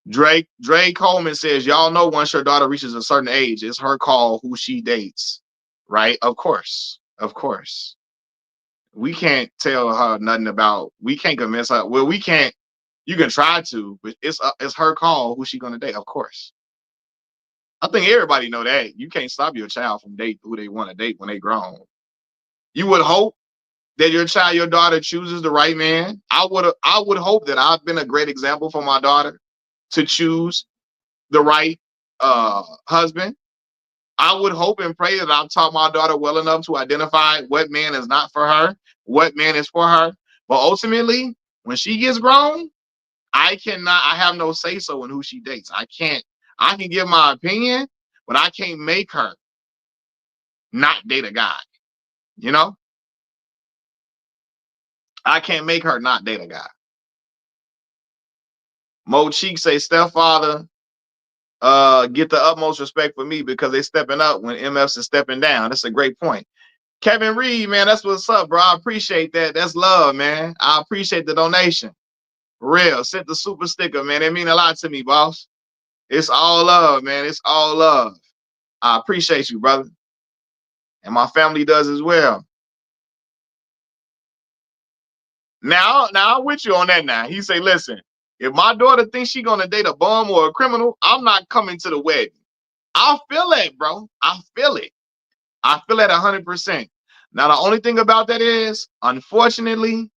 [SPEAKER 1] Drake Coleman says, y'all know once your daughter reaches a certain age, it's her call who she dates, right? Of course, of course. We can't tell her nothing about. We can't convince her. Well, we can't. You can try to, but it's her call who she gonna date. Of course, I think everybody know that. You can't stop your child from dating who they want to date when they grown. You would hope that your daughter chooses the right man. I would hope that I've been a great example for my daughter to choose the right husband. I would hope and pray that I've taught my daughter well enough to identify what man is not for her, what man is for her. But ultimately, when she gets grown, I have no say so in who she dates. I can give my opinion, but I can't make her not date a guy. You know, I can't make her not date a guy. Mo Cheek say stepfather get the utmost respect for me because they stepping up when MFs is stepping down. That's a great point. Kevin Reed, man, that's what's up, bro. I appreciate that. That's love, man. I appreciate the donation. For real. Sent the super sticker, man. It mean a lot to me, boss. It's all love, man. It's all love. I appreciate you, brother. And my family does as well. Now I'm with you on that now. He say, listen, if my daughter thinks she gonna date a bum or a criminal, I'm not coming to the wedding. I feel it, bro. I feel it. I feel it 100%. Now, the only thing about that is, unfortunately,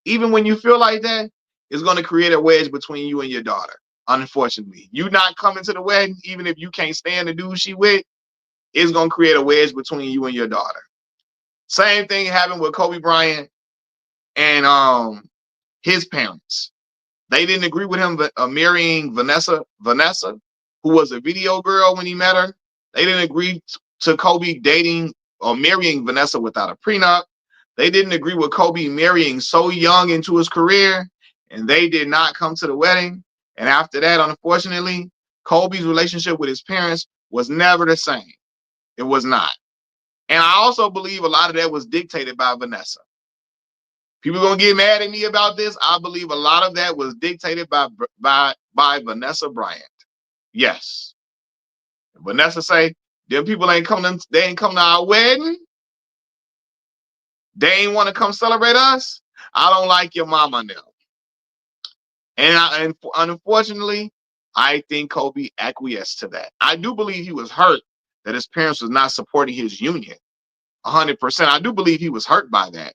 [SPEAKER 1] even when you feel like that, it's going to create a wedge between you and your daughter. Unfortunately, you not coming to the wedding, even if you can't stand the dude she with, it's going to create a wedge between you and your daughter. Same thing happened with Kobe Bryant and his parents. They didn't agree with him marrying Vanessa, who was a video girl when he met her. They didn't agree to Kobe dating or marrying Vanessa without a prenup. They didn't agree with Kobe marrying so young into his career, and they did not come to the wedding. And after that, unfortunately, Kobe's relationship with his parents was never the same. It was not. And I also believe a lot of that was dictated by Vanessa. People are gonna get mad at me about this. I believe a lot of that was dictated by Vanessa Bryant. Yes. Vanessa say, them people ain't coming, they ain't come to our wedding. They ain't want to come celebrate us. I don't like your mama now. And unfortunately, I think Kobe acquiesced to that. I do believe he was hurt that his parents was not supporting his union 100%. I do believe he was hurt by that.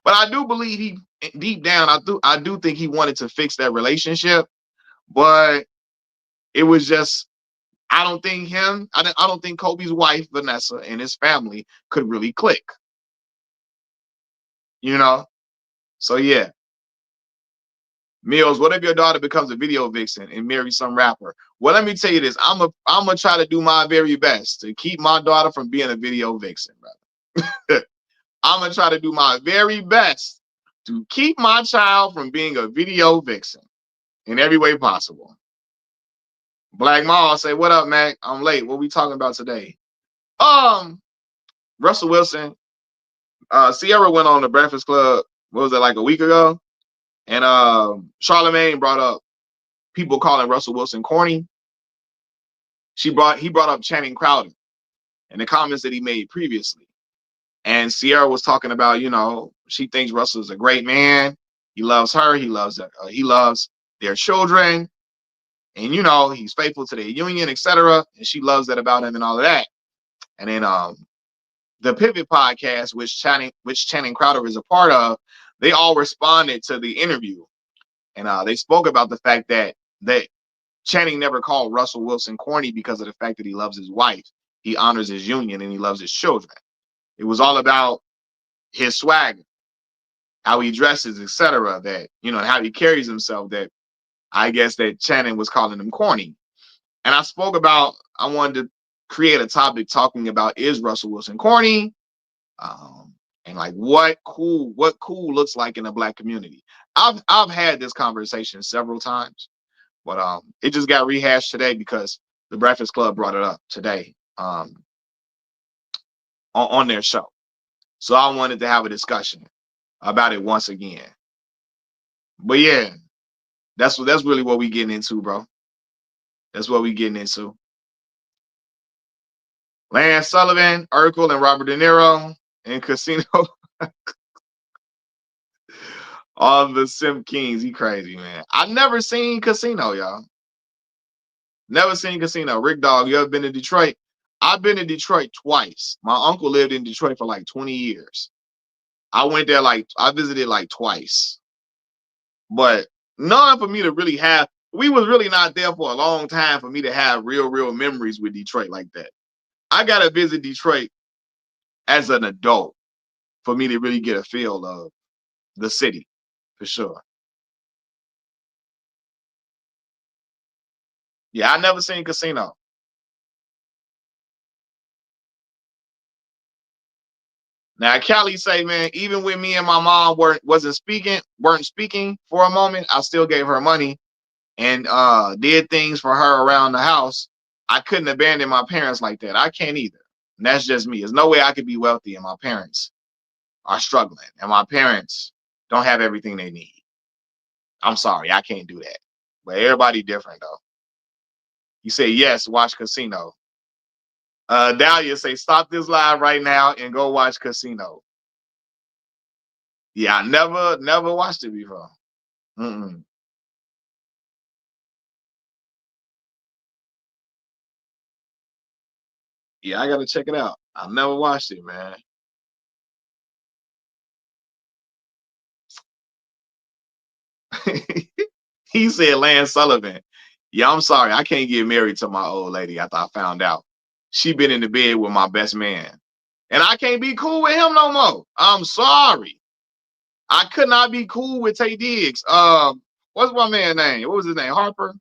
[SPEAKER 1] But I do believe he deep down, I do think he wanted to fix that relationship. But it was just, I don't think Kobe's wife, Vanessa, and his family could really click. You know? So yeah. Mills, what if your daughter becomes a video vixen and marries some rapper? Well, let me tell you this. I'm gonna try to do my very best to keep my daughter from being a video vixen, brother. I'm gonna try to do my very best to keep my child from being a video vixen in every way possible. Black Mall say, what up, Mac? I'm late. What we talking about today? Russell Wilson. Sierra went on the Breakfast Club, what was it, like a week ago? And Charlemagne brought up people calling Russell Wilson corny. He brought up Channing Crowder and the comments that he made previously. And Sierra was talking about, she thinks Russell is a great man. He loves her. He loves their children. And, he's faithful to their union, etc. And she loves that about him and all of that. And then the Pivot podcast, which Channing Crowder is a part of, they all responded to the interview. And they spoke about the fact that Channing never called Russell Wilson corny because of the fact that he loves his wife. He honors his union and he loves his children. It was all about his swagger, how he dresses, etc. That, you know, how he carries himself. That I guess that Channing was calling him corny. And I spoke about, I wanted to create a topic talking about, is Russell Wilson corny? And like what cool looks like in the Black community. I've had this conversation several times, but it just got rehashed today because the Breakfast Club brought it up today on their show. So I wanted to have a discussion about it once again. But yeah, that's really what we getting into, bro. That's what we getting into. Lance Sullivan, Urkel, and Robert De Niro in Casino. All the Simp Kings. He crazy, man. I've never seen Casino, y'all. Never seen Casino. Rick Dog, you ever been to Detroit? I've been to Detroit twice. My uncle lived in Detroit for like 20 years. I went there I visited like twice. But none for me to really have. We was really not there for a long time for me to have real memories with Detroit like that. I got to visit Detroit as an adult for me to really get a feel of the city, for sure. Yeah, I never seen Casino. Now, Callie say, man, even when me and my mom weren't speaking for a moment, I still gave her money and did things for her around the house. I couldn't abandon my parents like that. I can't either. And that's just me. There's no way I could be wealthy and my parents are struggling and my parents don't have everything they need. I'm sorry, I can't do that. But everybody different though. You say yes, watch Casino. Dahlia say stop this live right now and go watch Casino. Yeah, I never watched it before. Mm-mm. Yeah, I gotta check it out. I've never watched it, man. He said Lance Sullivan. Yeah, I'm sorry. I can't get married to my old lady after I found out she been in the bed with my best man. And I can't be cool with him no more. I'm sorry. I could not be cool with Tay Diggs. What's my man's name? What was his name? Harper?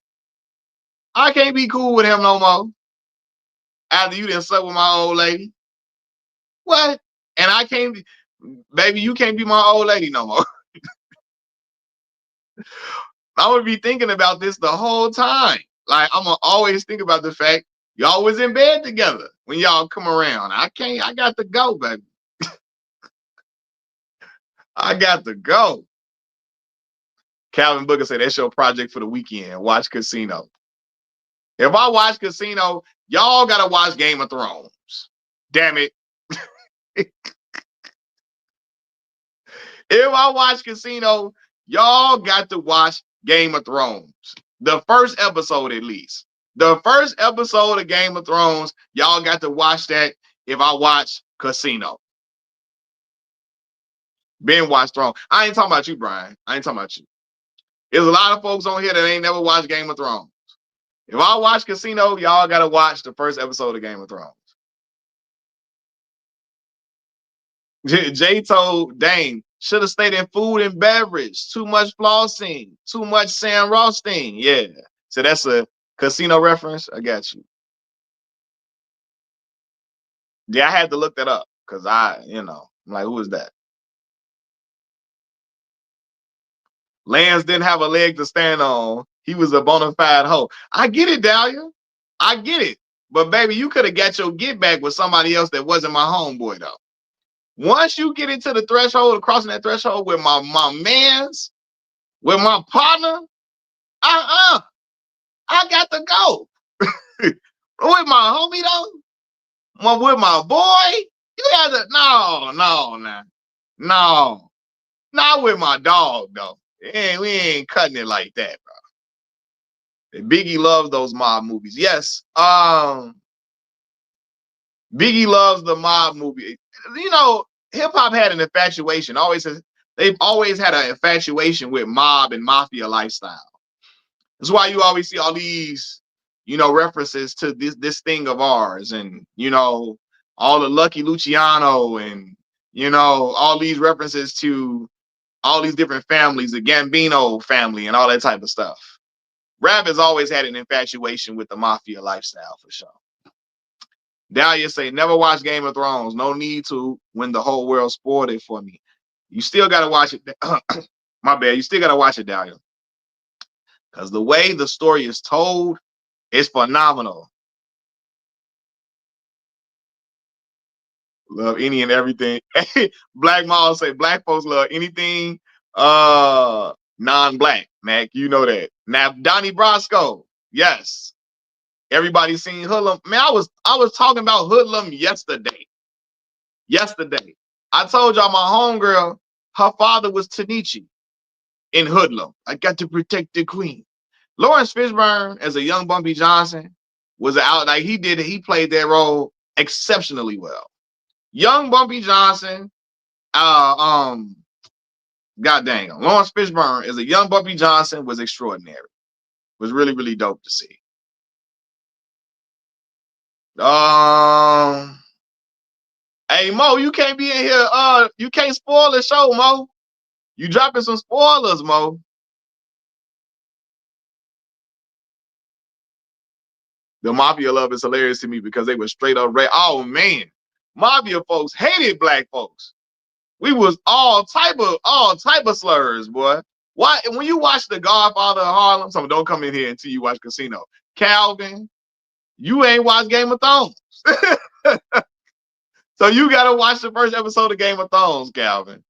[SPEAKER 1] I can't be cool with him no more. After you done slept with my old lady. What? And I can't be, baby, you can't be my old lady no more. I would be thinking about this the whole time. Like I'm gonna always think about the fact y'all was in bed together when y'all come around. I got to go, baby. I got to go. Calvin Booker said that's your project for the weekend. Watch Casino. If I watch Casino, y'all gotta watch Game of Thrones. Damn it. If I watch Casino, y'all got to watch Game of Thrones. The first episode, at least. The first episode of Game of Thrones, y'all got to watch that if I watch Casino. Ben watched Thrones. I ain't talking about you, Brian. I ain't talking about you. There's a lot of folks on here that ain't never watched Game of Thrones. If I watch Casino, y'all got to watch the first episode of Game of Thrones. Jay told Dane, should have stayed in food and beverage. Too much flossing. Too much Sam Rothstein. Yeah. So that's a Casino reference. I got you. Yeah, I had to look that up because I'm like, who is that? Lance didn't have a leg to stand on. He was a bona fide hoe. I get it, Dahlia. I get it. But baby, you could have got your get back with somebody else that wasn't my homeboy though. Once you get into the threshold, crossing that threshold with my mans, with my partner, I got to go. With my homie though, with my boy, you had to no, not with my dog though. We ain't cutting it like that, bro. Biggie loves those mob movies. Yes, Biggie loves the mob movie. You know, hip hop had an infatuation. They've always had an infatuation with mob and mafia lifestyle. That's why you always see all these, references to this thing of ours, and all the Lucky Luciano, and all these references to all these different families, the Gambino family, and all that type of stuff. Rap has always had an infatuation with the mafia lifestyle for sure. Dahlia say, never watch Game of Thrones. No need to when the whole world spoiled it for me. You still got to watch it. My bad. You still got to watch it, Dahlia. Because the way the story is told is phenomenal. Love any and everything. Black Mall say, black folks love anything non-black. Mac, you know that. Now, Donnie Brasco. Yes. Everybody seen Hoodlum. Man, I was talking about Hoodlum yesterday. I told y'all my homegirl, her father was Tanichi in Hoodlum. I got to protect the queen. Lawrence Fishburne, as a young Bumpy Johnson, was out like he played that role exceptionally well. Young Bumpy Johnson, god dang, Lawrence Fishburne as a young Bumpy Johnson was extraordinary. Was really, really dope to see. Hey Mo, you can't be in here. You can't spoil the show, Mo. You dropping some spoilers, Mo. The Mafia love is hilarious to me because they were straight up oh man, Mafia folks hated black folks. We was all type of slurs, boy. Why? When you watch The Godfather of Harlem, someone don't come in here until you watch Casino. Calvin, you ain't watched Game of Thrones. So you gotta watch the first episode of Game of Thrones, Calvin.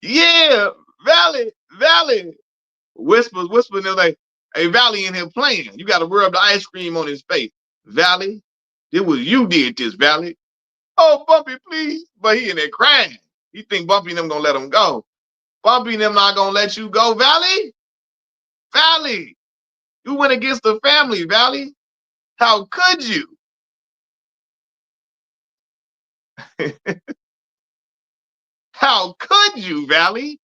[SPEAKER 1] Yeah, Valley. Whispering, they're like, hey, Valley in here playing. You gotta rub the ice cream on his face. Valley, it was you did this, Valley. Oh, Bumpy, please. But he in there crying. He think Bumpy and them gonna let him go. Bumpy and them not gonna let you go, Valley. Valley, you went against the family, Valley. How could you? How could you, Valley?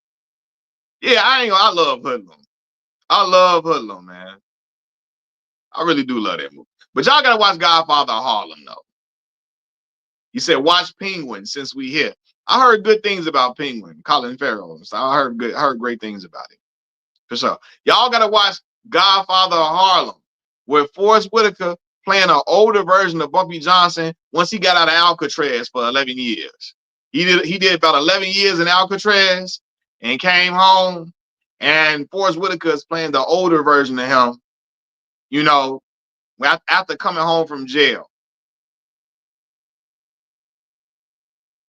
[SPEAKER 1] Yeah, I love Hoodlum. I love Hoodlum, man. I really do love that movie. But y'all gotta watch Godfather of Harlem, though. You said watch Penguin since we here. I heard good things about Penguin, Colin Farrell. So I heard great things about it. For sure. Y'all gotta watch Godfather of Harlem, where Forrest Whitaker playing an older version of Bumpy Johnson once he got out of Alcatraz for 11 years. He did about 11 years in Alcatraz and came home, and Forrest Whitaker is playing the older version of him, after coming home from jail.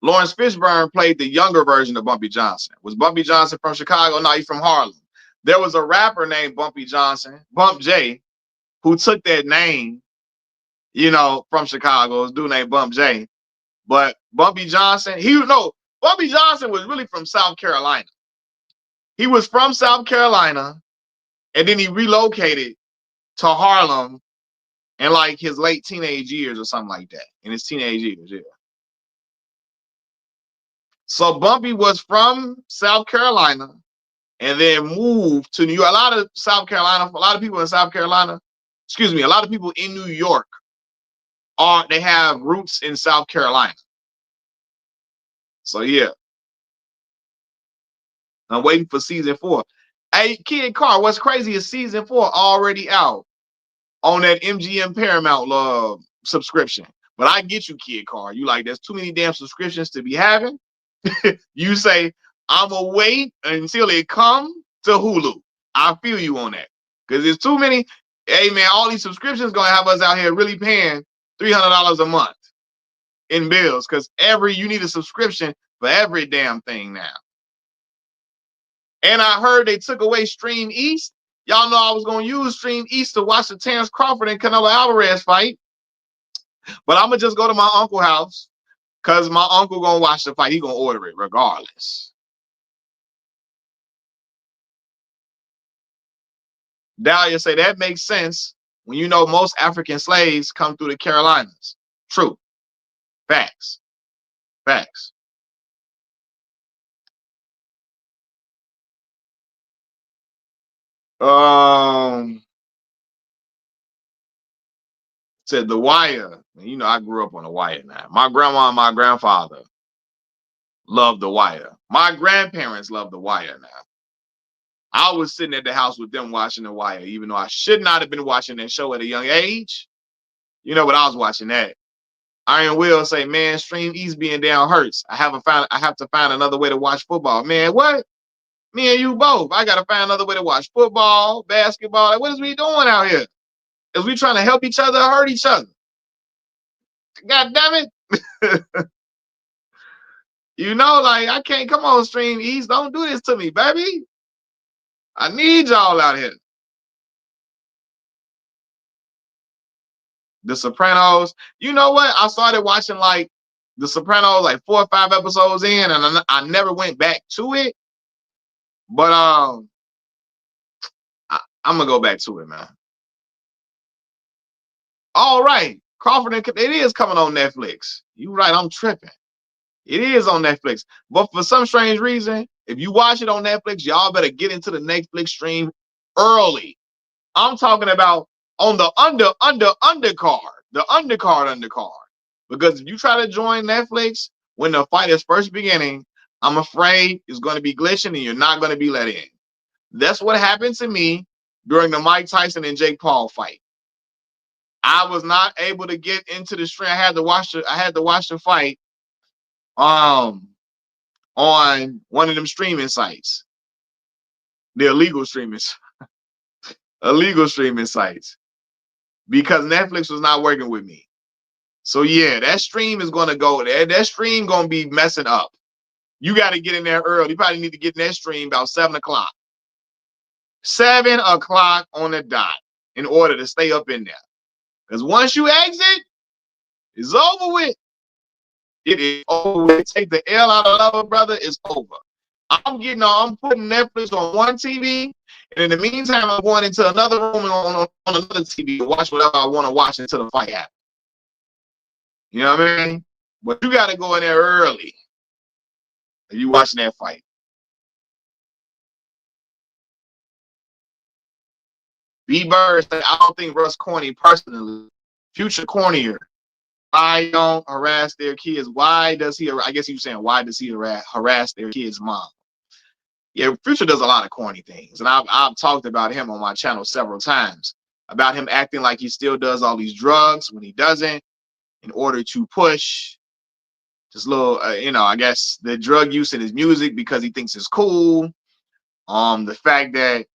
[SPEAKER 1] Lawrence Fishburne played the younger version of Bumpy Johnson. Was Bumpy Johnson from Chicago? No, he's from Harlem. There was a rapper named Bumpy Johnson, Bump J, who took that name, from Chicago. This dude named Bump J. But Bumpy Johnson, Bumpy Johnson was really from South Carolina. He was from South Carolina, and then he relocated to Harlem in like his late teenage years or something like that. In his teenage years, yeah. So Bumpy was from South Carolina and then moved to New York. A lot of people in South Carolina, a lot of people in New York they have roots in South Carolina. So yeah. I'm waiting for season 4. Hey, Kid Car, what's crazy is season 4 already out on that MGM Paramount subscription. But I get you, Kid Car. You like, there's too many damn subscriptions to be having. You say, I'ma wait until it come to Hulu. I feel you on that. Because there's too many. Hey, man, all these subscriptions going to have us out here really paying $300 a month in bills. Because you need a subscription for every damn thing now. And I heard they took away Stream East. Y'all know I was going to use Stream East to watch the Terrence Crawford and Canelo Alvarez fight. But I'm going to just go to my uncle's house because my uncle going to watch the fight. He going to order it regardless. Dahlia say that makes sense when you know most African slaves come through the Carolinas. True. Facts. Facts. Um, said The Wire. You know, I grew up on The Wire now. My grandma and my grandfather loved The Wire. My grandparents loved The Wire now. I was sitting at the house with them watching The Wire, even though I should not have been watching that show at a young age. You know, but I was watching that. Iron Will say, man, Stream East being down hurts. I have to find another way to watch football. Man, what? Me and you both. I gotta find another way to watch football, basketball. Like, what is we doing out here? Is we trying to help each other or hurt each other? God damn it. You know, like I can't come on Stream East. Don't do this to me, baby. I need y'all out here. The Sopranos. You know what? I started watching like The Sopranos like 4 or 5 episodes in, and I never went back to it. But I'm gonna go back to it, man. All right, Crawford and it is coming on Netflix. You right? I'm tripping. It is on Netflix, but for some strange reason, if you watch it on Netflix, y'all better get into the Netflix stream early. I'm talking about on the undercard. Because if you try to join Netflix when the fight is first beginning, I'm afraid it's going to be glitching and you're not going to be let in. That's what happened to me during the Mike Tyson and Jake Paul fight. I was not able to get into the stream. I had to watch the fight on one of them streaming sites. The illegal streaming sites. Because Netflix was not working with me. So yeah, that stream is gonna go there. That stream gonna be messing up. You got to get in there early. You probably need to get in that stream about 7 o'clock. 7 o'clock on the dot in order to stay up in there. Because once you exit, it's over with. It is over with. Take the L out of love, brother. It's over. I'm putting Netflix on one TV, and in the meantime, I'm going into another room and on another TV to watch whatever I want to watch until the fight happens. You know what I mean? But you got to go in there early if you watching that fight. B Bird said, I don't think Russ corny personally. Future cornier. Why don't harass their kids? Why does he? I guess he was saying, why does he harass their kids' mom? Yeah, Future does a lot of corny things, and I've talked about him on my channel several times about him acting like he still does all these drugs when he doesn't, in order to push just little, I guess the drug use in his music because he thinks it's cool. The fact that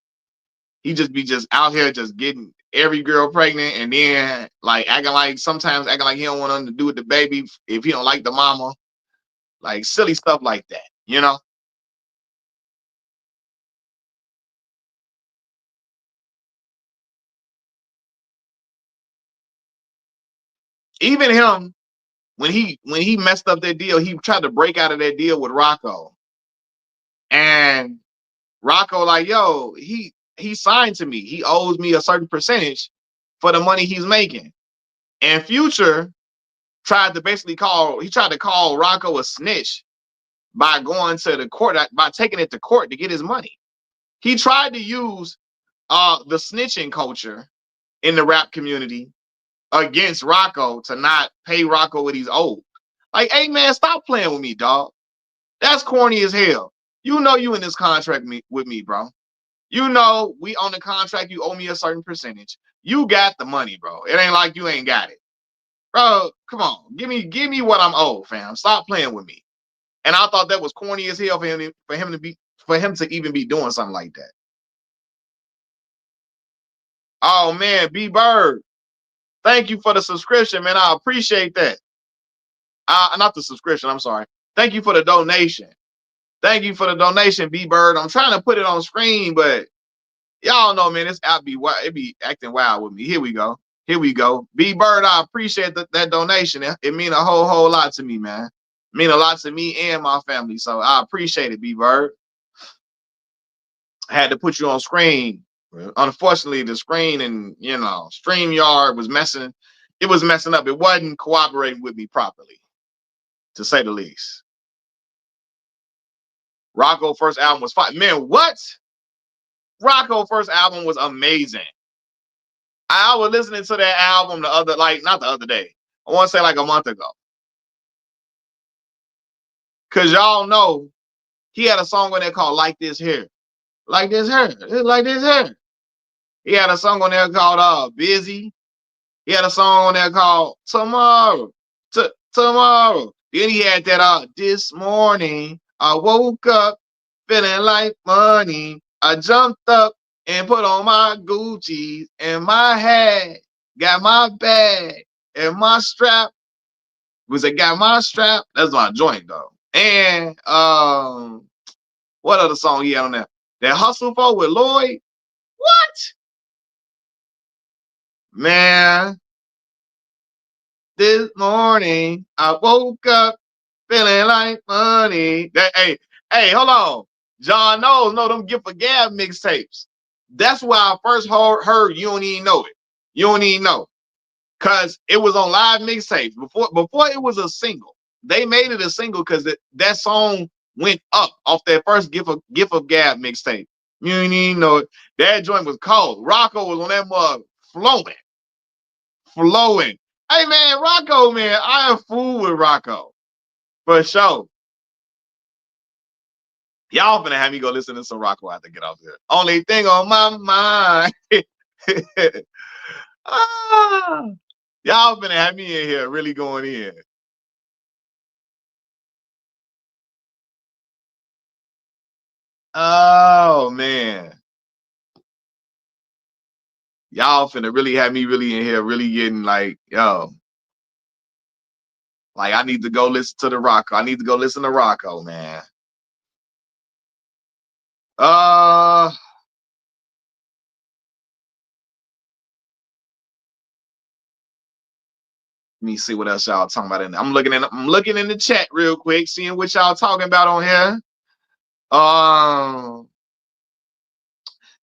[SPEAKER 1] he just out here just getting every girl pregnant and then like acting like he don't want nothing to do with the baby if he don't like the mama, like silly stuff like that, you know. Even him when he messed up that deal, he tried to break out of that deal with Rocco, and Rocco like, yo, he signed to me, he owes me a certain percentage for the money he's making, and Future tried to call Rocco a snitch by going to the court, by taking it to court to get his money. He tried to use the snitching culture in the rap community against Rocco to not pay Rocco what he's owed. Like, hey man, stop playing with me, dog. That's corny as hell. You know you in this contract with me, bro. You know we on the contract, you owe me a certain percentage. You got the money, bro. It ain't like you ain't got it. Bro, come on. Give me what I'm owed, fam. Stop playing with me. And I thought that was corny as hell for him to even be doing something like that. Oh man, B Bird. Thank you for the subscription, man. I appreciate that. Not the subscription, I'm sorry. Thank you for the donation. Thank you for the donation, B Bird. I'm trying to put it on screen, but y'all know, man, this app it be acting wild with me. Here we go. B Bird, I appreciate that donation. It mean a whole lot to me, man. It mean a lot to me and my family. So I appreciate it, B Bird. I had to put you on screen. Unfortunately, the screen and StreamYard was messing. It was messing up. It wasn't cooperating with me properly. to say the least. Rocco first album was fire. Man, what? Rocco first album was amazing. I was listening to that album the other, like, not the other day. I want to say like a month ago. Cause y'all know he had a song on there called Like This Hair. Like This Hair. Like This Hair. He had a song on there called Busy. He had a song on there called Tomorrow. Tomorrow. Then he had that This Morning I woke up feeling like money. I jumped up and put on my Gucci and my hat. Got my bag and my strap. Was it got my strap? That's my joint though. And what other song he had on there? That Hustle For with Lloyd. What? Man, this morning I woke up feeling like money. That hey, hold on. John knows know them Gift of Gab mixtapes. That's why I first heard You Don't Even Know It. You Don't Even Know. Cause it was on live mixtapes before it was a single. They made it a single because that song went up off that first Gift of Gab mixtape. You don't even know it. That joint was cold. Rocco was on that mug flowing. Hey man, Rocco, man, I am fool with Rocco. For sure. Y'all finna have me go listen to some Rocco after get off here. Only thing on my mind. Y'all finna have me in here really going in. Oh man. Y'all finna really have me really in here, really getting like, yo. Like I need to go listen to the Rocco. I need to go listen to Rocco, man. Let me see what else y'all talking about. I'm looking in the chat real quick, seeing what y'all talking about on here.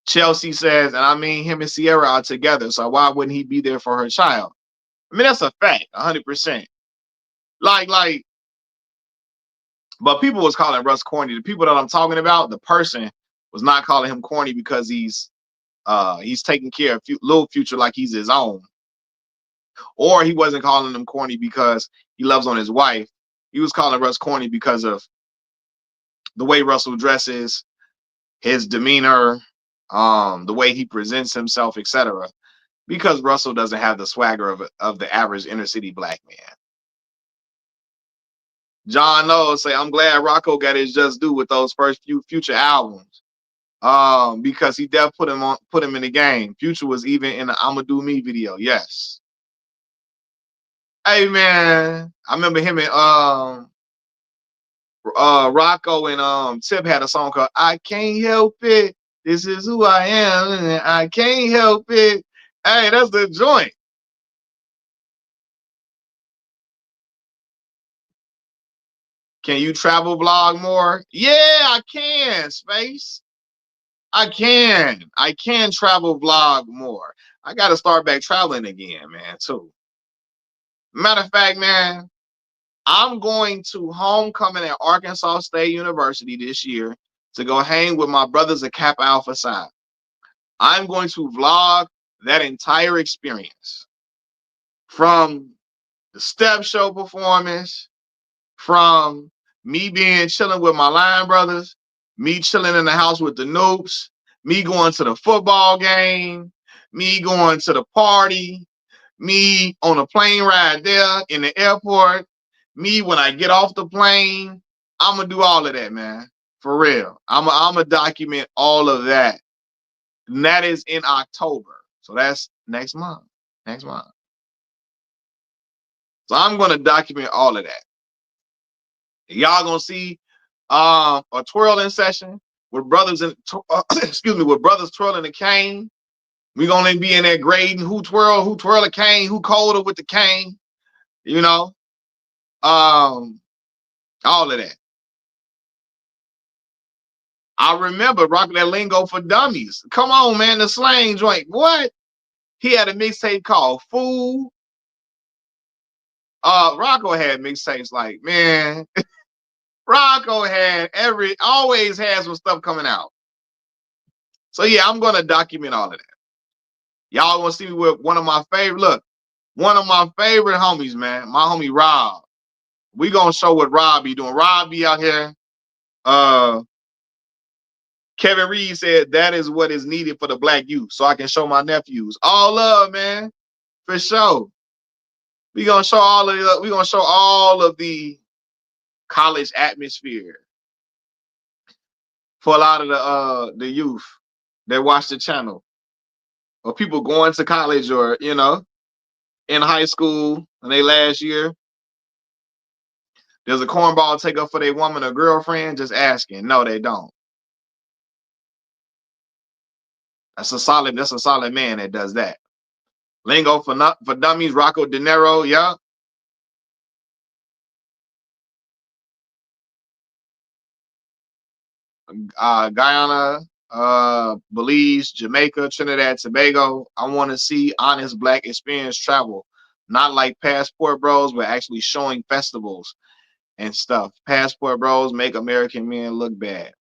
[SPEAKER 1] Chelsea says, and I mean him and Sierra are together, so why wouldn't he be there for her child? I mean, that's a fact, 100%. Like, but people was calling Russ corny. The people that I'm talking about, the person was not calling him corny because he's taking care of Lil Future like he's his own. Or he wasn't calling him corny because he loves on his wife. He was calling Russ corny because of the way Russell dresses, his demeanor, the way he presents himself, etc. Because Russell doesn't have the swagger of the average inner city black man. John knows say, I'm glad Rocco got his just due with those first few Future albums. Because he definitely put him in the game. Future was even in the I'ma Do Me video. Yes. Hey man, I remember him and Rocco and Tip had a song called I Can't Help It. This is who I am, and I can't help it. Hey, that's the joint. Can you travel vlog more? Yeah, I can, Space. I can travel vlog more. I got to start back traveling again, man, too. Matter of fact, man, I'm going to homecoming at Arkansas State University this year to go hang with my brothers at Kappa Alpha Psi. I'm going to vlog that entire experience from the step show performance, from me chilling with my line brothers, me chilling in the house with the Noops, me going to the football game, me going to the party, me on a plane ride there in the airport, me when I get off the plane. I'm gonna do all of that, man. For real. I'm gonna document all of that. And that is in October. So that's next month. Next month. So I'm gonna document all of that. Y'all gonna see a twirling session with brothers and with brothers twirling the cane. We gonna be in there grading who twirl a cane, who colder with the cane, you know. All of that. I remember rocking that lingo for dummies. Come on, man, the slang joint. What? He had a mixtape called Fool. Rocco had mixtapes like, man, Rocco had always has some stuff coming out. So yeah, I'm gonna document all of that. Y'all want to see me with one of my favorite homies, man. My homie Rob. We gonna show what Rob be doing. Rob be out here. Kevin Reed said that is what is needed for the black youth, so I can show my nephews. All love, man, for sure. We gonna show all of the college atmosphere for a lot of the youth that watch the channel, or people going to college, or in high school in their last year. There's a cornball take up for their woman or girlfriend. Just asking. No, they don't. That's a solid man that does that. Lingo for dummies. Rocco De Niro. Yeah. Guyana, Belize, Jamaica, Trinidad, Tobago. I want to see honest black experience travel, not like passport bros, but actually showing festivals and stuff. Passport bros make American men look bad.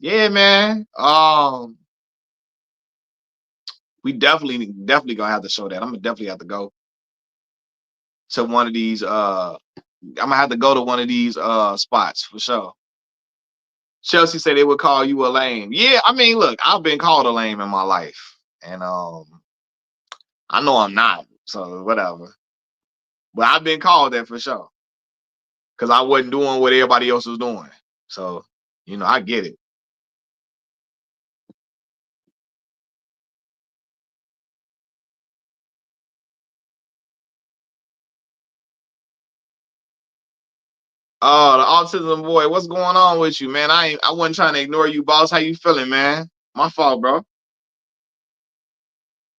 [SPEAKER 1] Yeah, man. We definitely gonna have to show that. I'm gonna definitely have to go to one of these. I'm gonna have to go to one of these spots for sure. Chelsea said they would call you a lame. Yeah, I mean, look, I've been called a lame in my life, and I know I'm not, so whatever. But I've been called that for sure, because I wasn't doing what everybody else was doing. So, I get it. Oh, the autism boy, what's going on with you, man? I wasn't trying to ignore you, boss. How you feeling, man? My fault, bro.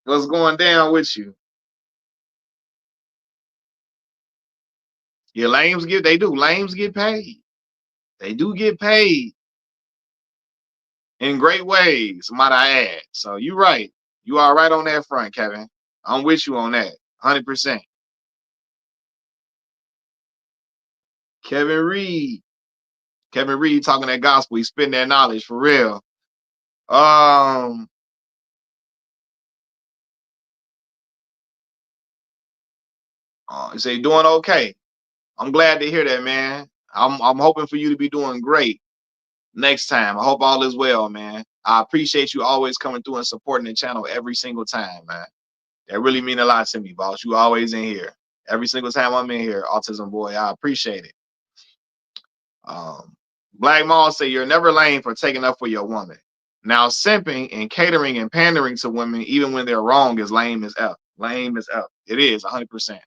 [SPEAKER 1] What's going down with you? Yeah, lames get paid. They do get paid in great ways, might I add. So you're right. You are right on that front, Kevin. I'm with you on that. 100%. Kevin Reed. Kevin Reed talking that gospel. He's spitting that knowledge for real. He say doing okay. I'm glad to hear that, man. I'm hoping for you to be doing great next time. I hope all is well, man. I appreciate you always coming through and supporting the channel every single time, man. That really mean a lot to me, boss. You always in here. Every single time I'm in here, autism boy. I appreciate it. Black Mall say you're never lame for taking up for your woman. Now simping and catering and pandering to women, even when they're wrong, is lame as F. Lame as F. It is 100%.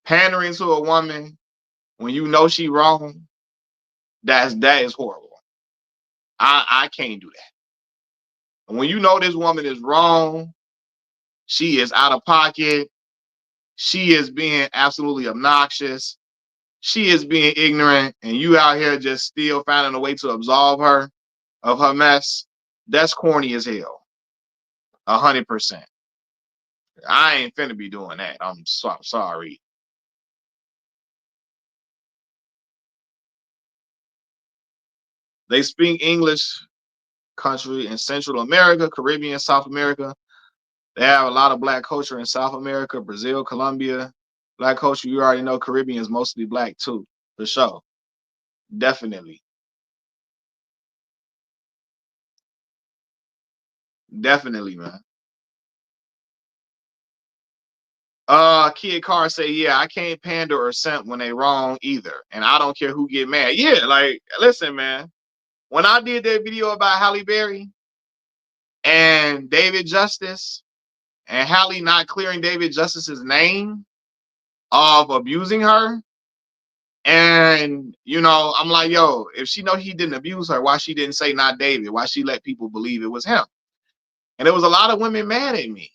[SPEAKER 1] Pandering to a woman when you know she wrong, that is horrible. I can't do that. And when you know this woman is wrong, she is out of pocket, she is being absolutely obnoxious, she is being ignorant, and you out here just still finding a way to absolve her of her mess, that's corny as hell. 100%. I ain't finna be doing that. I'm sorry. They speak English country in Central America, Caribbean, South America. They have a lot of black culture in South America, Brazil, Colombia. Black culture, you already know Caribbean is mostly black too, for sure. Definitely. Definitely, man. Kid Carr say, yeah, I can't pander or simp when they wrong either. And I don't care who get mad. Yeah, like, listen, man. When I did that video about Halle Berry and David Justice, and Halle not clearing David Justice's name of abusing her, and I'm like, yo, if she know he didn't abuse her, why she didn't say not David? Why she let people believe it was him? And there was a lot of women mad at me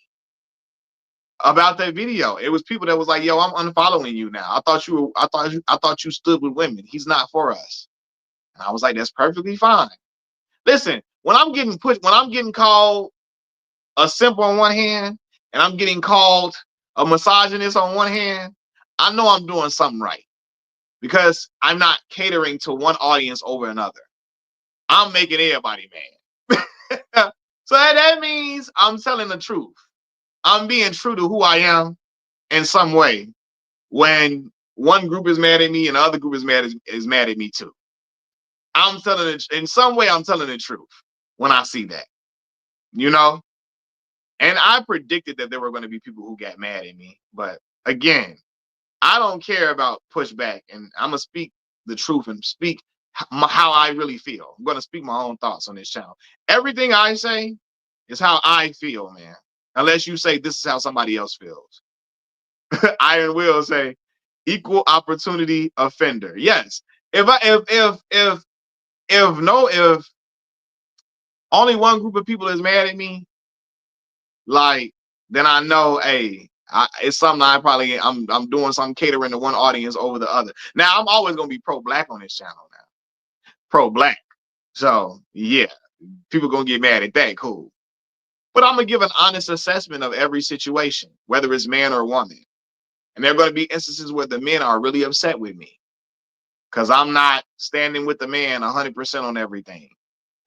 [SPEAKER 1] about that video. It was people that was like, yo, I'm unfollowing you now. I thought you stood with women. He's not for us. And I was like, that's perfectly fine. Listen, when I'm getting called a simp on one hand, and I'm getting called a misogynist on one hand, I know I'm doing something right because I'm not catering to one audience over another. I'm making everybody mad. So that means I'm telling the truth. I'm being true to who I am in some way when one group is mad at me and the other group is mad at me too. I'm telling it in some way, I'm telling the truth when I see that, you know? And I predicted that there were going to be people who got mad at me. But again, I don't care about pushback, and I'm going to speak the truth and speak how I really feel. I'm going to speak my own thoughts on this channel. Everything I say is how I feel, man. Unless you say this is how somebody else feels. Iron will say equal opportunity offender. Yes. If only one group of people is mad at me, like, then I know, hey, it's something I'm doing something catering to one audience over the other. Now I'm always gonna be pro-black on this channel now. Pro-black. So yeah, people gonna get mad at that, cool. But I'm gonna give an honest assessment of every situation, whether it's man or woman. And there are gonna be instances where the men are really upset with me because I'm not standing with the man 100% on everything.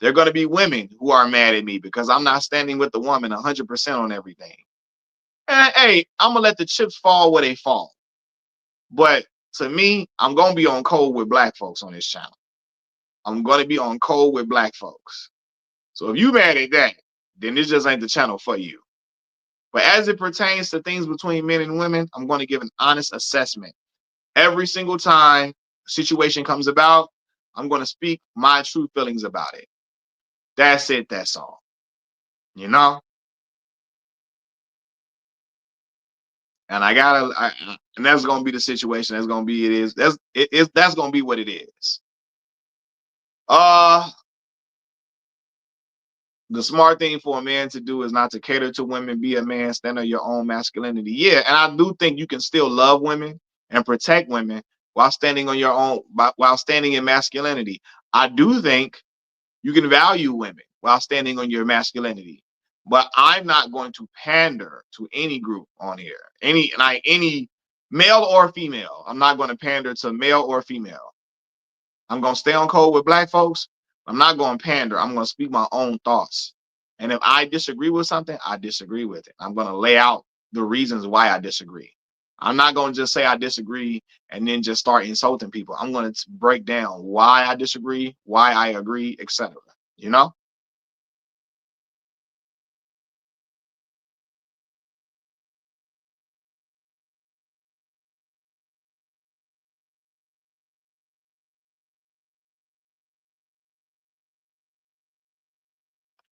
[SPEAKER 1] There are going to be women who are mad at me because I'm not standing with the woman 100% on everything. And hey, I'm going to let the chips fall where they fall. But to me, I'm going to be on code with black folks on this channel. I'm going to be on code with black folks. So if you mad at that, then this just ain't the channel for you. But as it pertains to things between men and women, I'm going to give an honest assessment. Every single time a situation comes about, I'm going to speak my true feelings about it. That's it. That's all. You know? And and that's gonna be the situation. That's gonna be that's gonna be what it is. Uh the smart thing for a man to do is not to cater to women, be a man, stand on your own masculinity. Yeah, and I do think you can still love women and protect women while standing on your own, while standing in masculinity. I do think you can value women while standing on your masculinity. But I'm not going to pander to any group on here, any male or female. I'm not going to pander to male or female. I'm going to stay on code with black folks. I'm not going to pander. I'm going to speak my own thoughts. And if I disagree with something, I disagree with it. I'm going to lay out the reasons why I disagree. I'm not going to just say I disagree and then just start insulting people. I'm going to break down why I disagree, why I agree, etc. You know?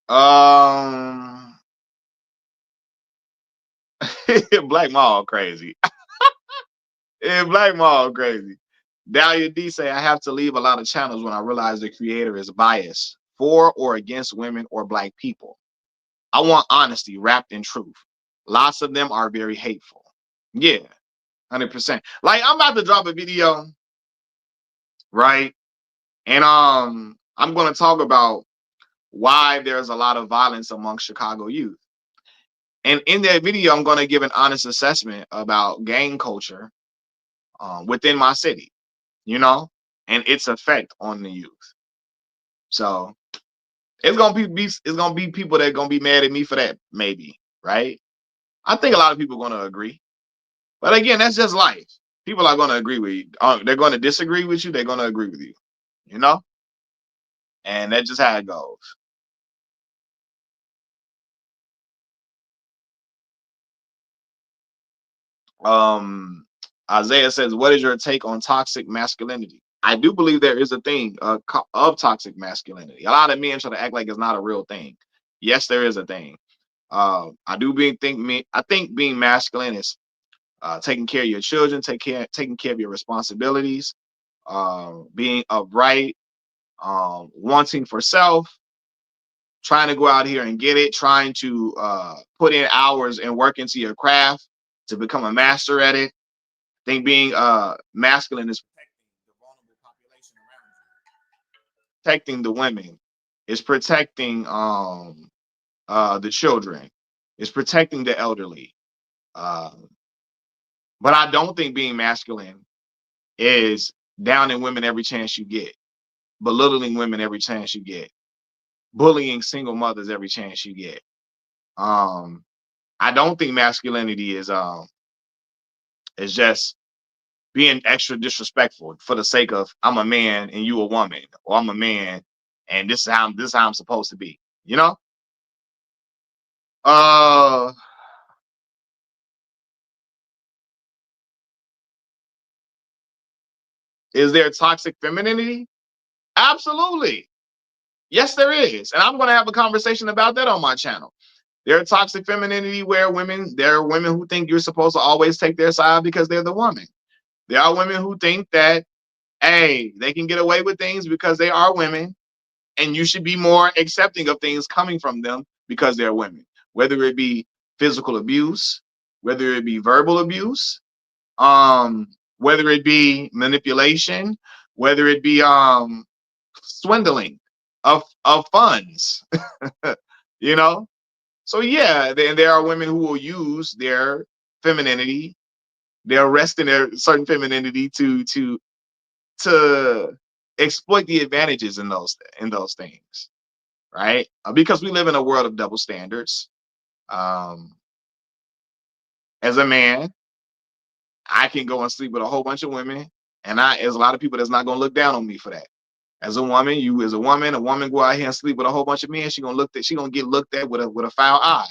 [SPEAKER 1] Um, Black Mall crazy. Yeah, Black Mall crazy. Dahlia D say I have to leave a lot of channels when I realize the creator is biased for or against women or black people. I want honesty wrapped in truth. Lots of them are very hateful. Yeah, 100%. Like I'm about to drop a video, right? And I'm gonna talk about why there's a lot of violence among Chicago youth. And in that video, I'm gonna give an honest assessment about gang culture within my city, you know, and its effect on the youth. So it's gonna be people that gonna be mad at me for that, maybe, right? I think a lot of people are gonna agree, but again, that's just life. People are gonna agree with you. They're gonna disagree with you. They're gonna agree with you, you know, and that's just how it goes. Um, Isaiah says, "What is your take on toxic masculinity?" I do believe there is a thing of toxic masculinity. A lot of men try to act like it's not a real thing. Yes, there is a thing. I think being masculine is taking care of your children, taking care of your responsibilities, being upright, wanting for self, trying to go out here and get it, trying to put in hours and work into your craft to become a master at it. I think being masculine is protecting the vulnerable population around you, protecting the women, is protecting the children, is protecting the elderly. Uh, But I don't think being masculine is downing women every chance you get, belittling women every chance you get, bullying single mothers every chance you get. Um, I don't think masculinity is just being extra disrespectful for the sake of I'm a man and you a woman, or I'm a man and this is how I'm supposed to be. You know? Uh is there toxic femininity? Absolutely. Yes, there is. And I'm gonna have a conversation about that on my channel. There are toxic femininity where there are women who think you're supposed to always take their side because they're the woman. There are women who think that, hey, they can get away with things because they are women, and you should be more accepting of things coming from them because they're women, whether it be physical abuse, whether it be verbal abuse, whether it be manipulation, whether it be swindling of funds, you know. So yeah, then there are women who will use their femininity, they're resting their certain femininity to exploit the advantages in those things, right? Because we live in a world of double standards. Um, as a man, I can go and sleep with a whole bunch of women, and there's a lot of people that's not gonna look down on me for that. As a woman, a woman go out here and sleep with a whole bunch of men, she gonna get looked at with a foul eye.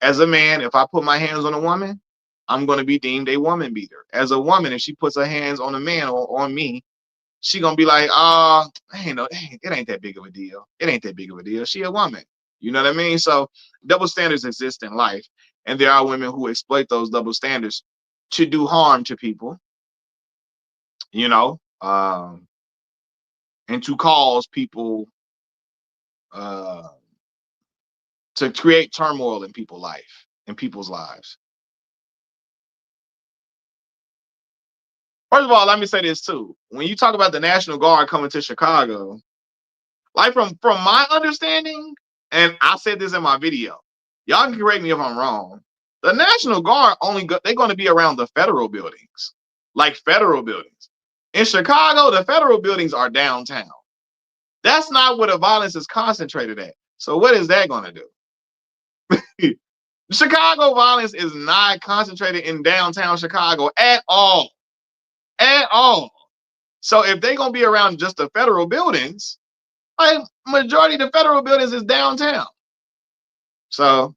[SPEAKER 1] As a man, if I put my hands on a woman, I'm gonna be deemed a woman beater. As a woman, if she puts her hands on a man or on me, she gonna be like, it ain't that big of a deal. It ain't that big of a deal. She a woman. You know what I mean? So double standards exist in life, and there are women who exploit those double standards to do harm to people, you know, and to cause people uh, to create turmoil in people's lives. First of all, let me say this too. When you talk about the National Guard coming to Chicago, like from my understanding, and I said this in my video, y'all can correct me if I'm wrong. The National Guard they're going to be around the federal buildings, like federal buildings. In Chicago, the federal buildings are downtown. That's not where the violence is concentrated at. So what is that going to do? Chicago violence is not concentrated in downtown Chicago at all, at all. So if they're going to be around just the federal buildings, like majority of the federal buildings is downtown. So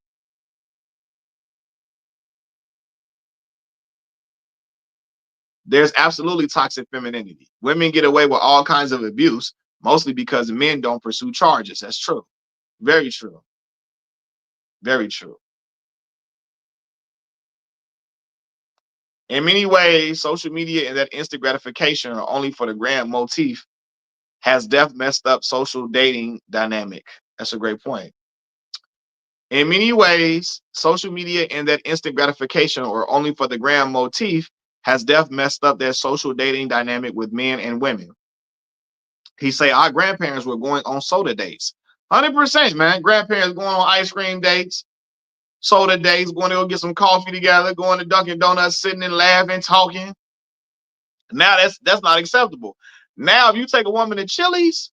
[SPEAKER 1] there's absolutely toxic femininity. Women get away with all kinds of abuse, mostly because men don't pursue charges. That's true. Very true. Very true. In many ways, social media and that instant gratification are only for the grand motif has death messed up social dating dynamic. That's a great point. In many ways, social media and that instant gratification are only for the grand motif has death messed up their social dating dynamic with men and women. He say our grandparents were going on soda dates. 100%, man. Grandparents going on ice cream dates, soda dates, going to go get some coffee together, going to Dunkin' Donuts, sitting and laughing, talking. Now that's not acceptable. Now, if you take a woman to Chili's,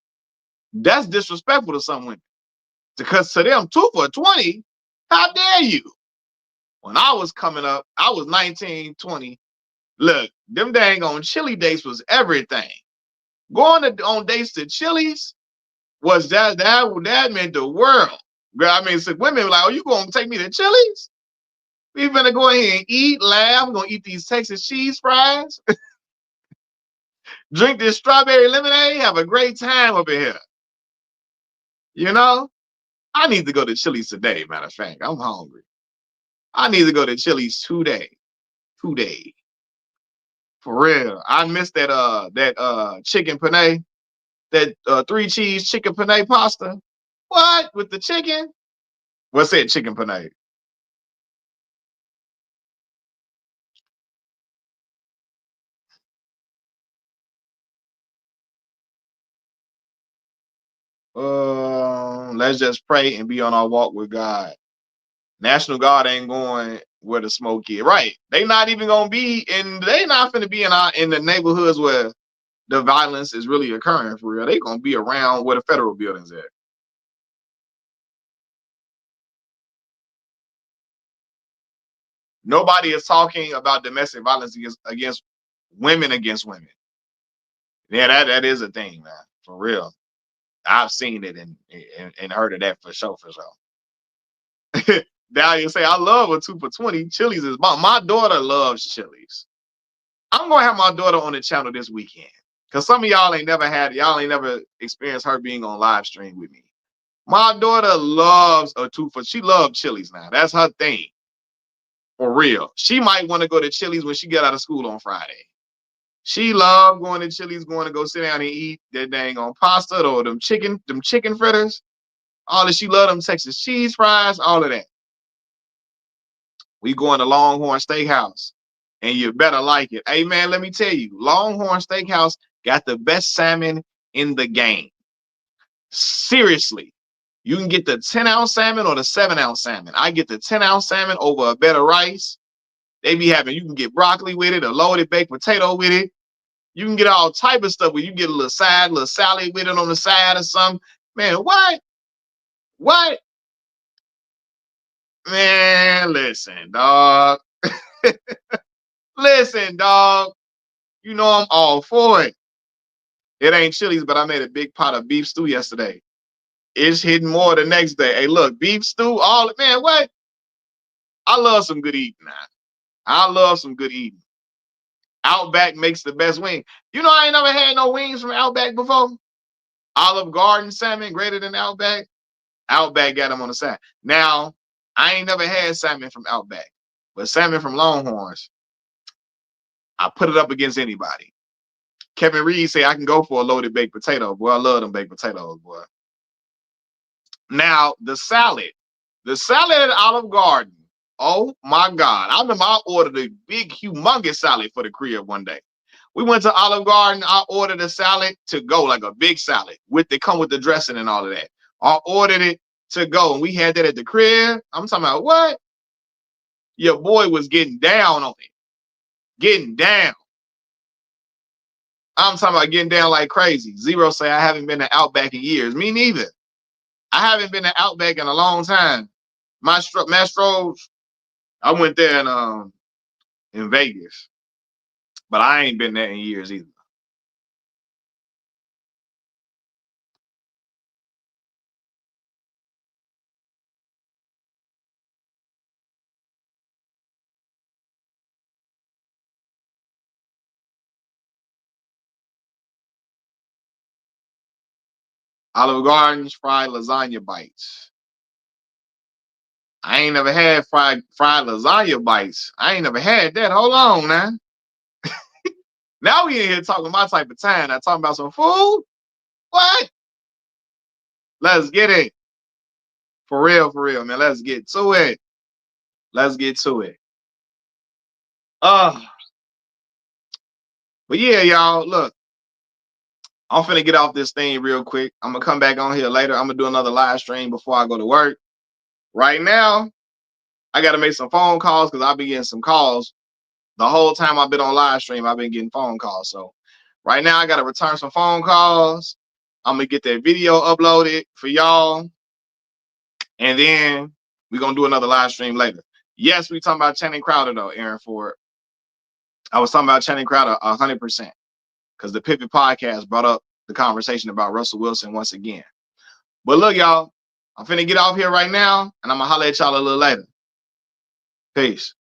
[SPEAKER 1] that's disrespectful to some women. Because to them, 2 for 20, how dare you? When I was coming up, I was 19, 20. Look, them dang on Chili dates was everything. On dates to Chili's was that meant the world. I mean, so women were like, "Oh, you gonna take me to Chili's? We gonna go ahead and eat, laugh. We're gonna eat these Texas cheese fries, drink this strawberry lemonade, have a great time up in here." You know, I need to go to Chili's today. Matter of fact, I'm hungry. I need to go to Chili's today, for real. I missed that chicken penne, that 3 cheese chicken penne pasta. What with the chicken? What's that chicken penne? Let's just pray and be on our walk with God. National Guard ain't going. where the smoke is. Right. They not even gonna be in. They not gonna be in the neighborhoods where the violence is really occurring for real. They gonna be around where the federal buildings at. Nobody is talking about domestic violence against women against women. Yeah, that is a thing, man. For real. I've seen it and heard of that for sure, for sure. Dahlia say, I love a 2 for 20. Chili's is bomb. My daughter loves Chili's. I'm gonna have my daughter on the channel this weekend. Cause some of y'all ain't never experienced her being on live stream with me. My daughter loves a 2 for. She loves Chili's now. That's her thing. For real. She might want to go to Chili's when she get out of school on Friday. She loved going to Chili's, going to go sit down and eat that dang on pasta or them chicken fritters. All that she loved them Texas cheese fries, all of that. We going to Longhorn Steakhouse, and you better like it. Hey man, let me tell you, Longhorn Steakhouse got the best salmon in the game. Seriously, you can get the 10-ounce salmon or the 7-ounce salmon. I get the 10-ounce salmon over a bed of rice. They be having, you can get broccoli with it, a loaded baked potato with it. You can get all type of stuff where you get a little salad with it on the side or something. Man, what? What? Man, listen, dog. Listen, dog. You know I'm all for it. It ain't Chili's, but I made a big pot of beef stew yesterday. It's hitting more the next day. Hey, look, beef stew, all man, what? I love some good eating, man. I love some good eating. Outback makes the best wing. You know, I ain't never had no wings from Outback before. Olive Garden salmon greater than Outback. Outback got them on the side. Now, I ain't never had salmon from Outback, but salmon from Longhorns, I put it up against anybody. Kevin Reed say I can go for a loaded baked potato. Boy, I love them baked potatoes, boy. Now, the salad at Olive Garden. Oh my God. I remember I ordered a big, humongous salad for the crib one day. We went to Olive Garden. I ordered a salad to go, like a big salad. They come with the dressing and all of that. I ordered it to go, and we had that at the crib. I'm talking about what? Your boy was getting down on it. Getting down. I'm talking about getting down like crazy. Zero say I haven't been to Outback in years. Me neither. I haven't been to Outback in a long time. Mastro's, I went there in Vegas, but I ain't been there in years either. Olive Garden's fried lasagna bites. I ain't never had fried lasagna bites. I ain't never had that. Hold on, man. Now we in here talking my type of time. I talking about some food. What? Let's get it. For real, man. Let's get to it. Let's get to it. But yeah, y'all, look. I'm finna get off this thing real quick. I'm gonna come back on here later. I'm gonna do another live stream before I go to work. Right now, I gotta make some phone calls because I've been getting some calls. The whole time I've been on live stream, I've been getting phone calls. So right now I gotta return some phone calls. I'm gonna get that video uploaded for y'all. And then we're gonna do another live stream later. Yes, we talking about Channing Crowder though, Aaron Ford. I was talking about Channing Crowder 100% because the Pivot Podcast brought up the conversation about Russell Wilson once again. But look, y'all, I'm finna get off here right now, and I'm gonna holler at y'all a little later. Peace.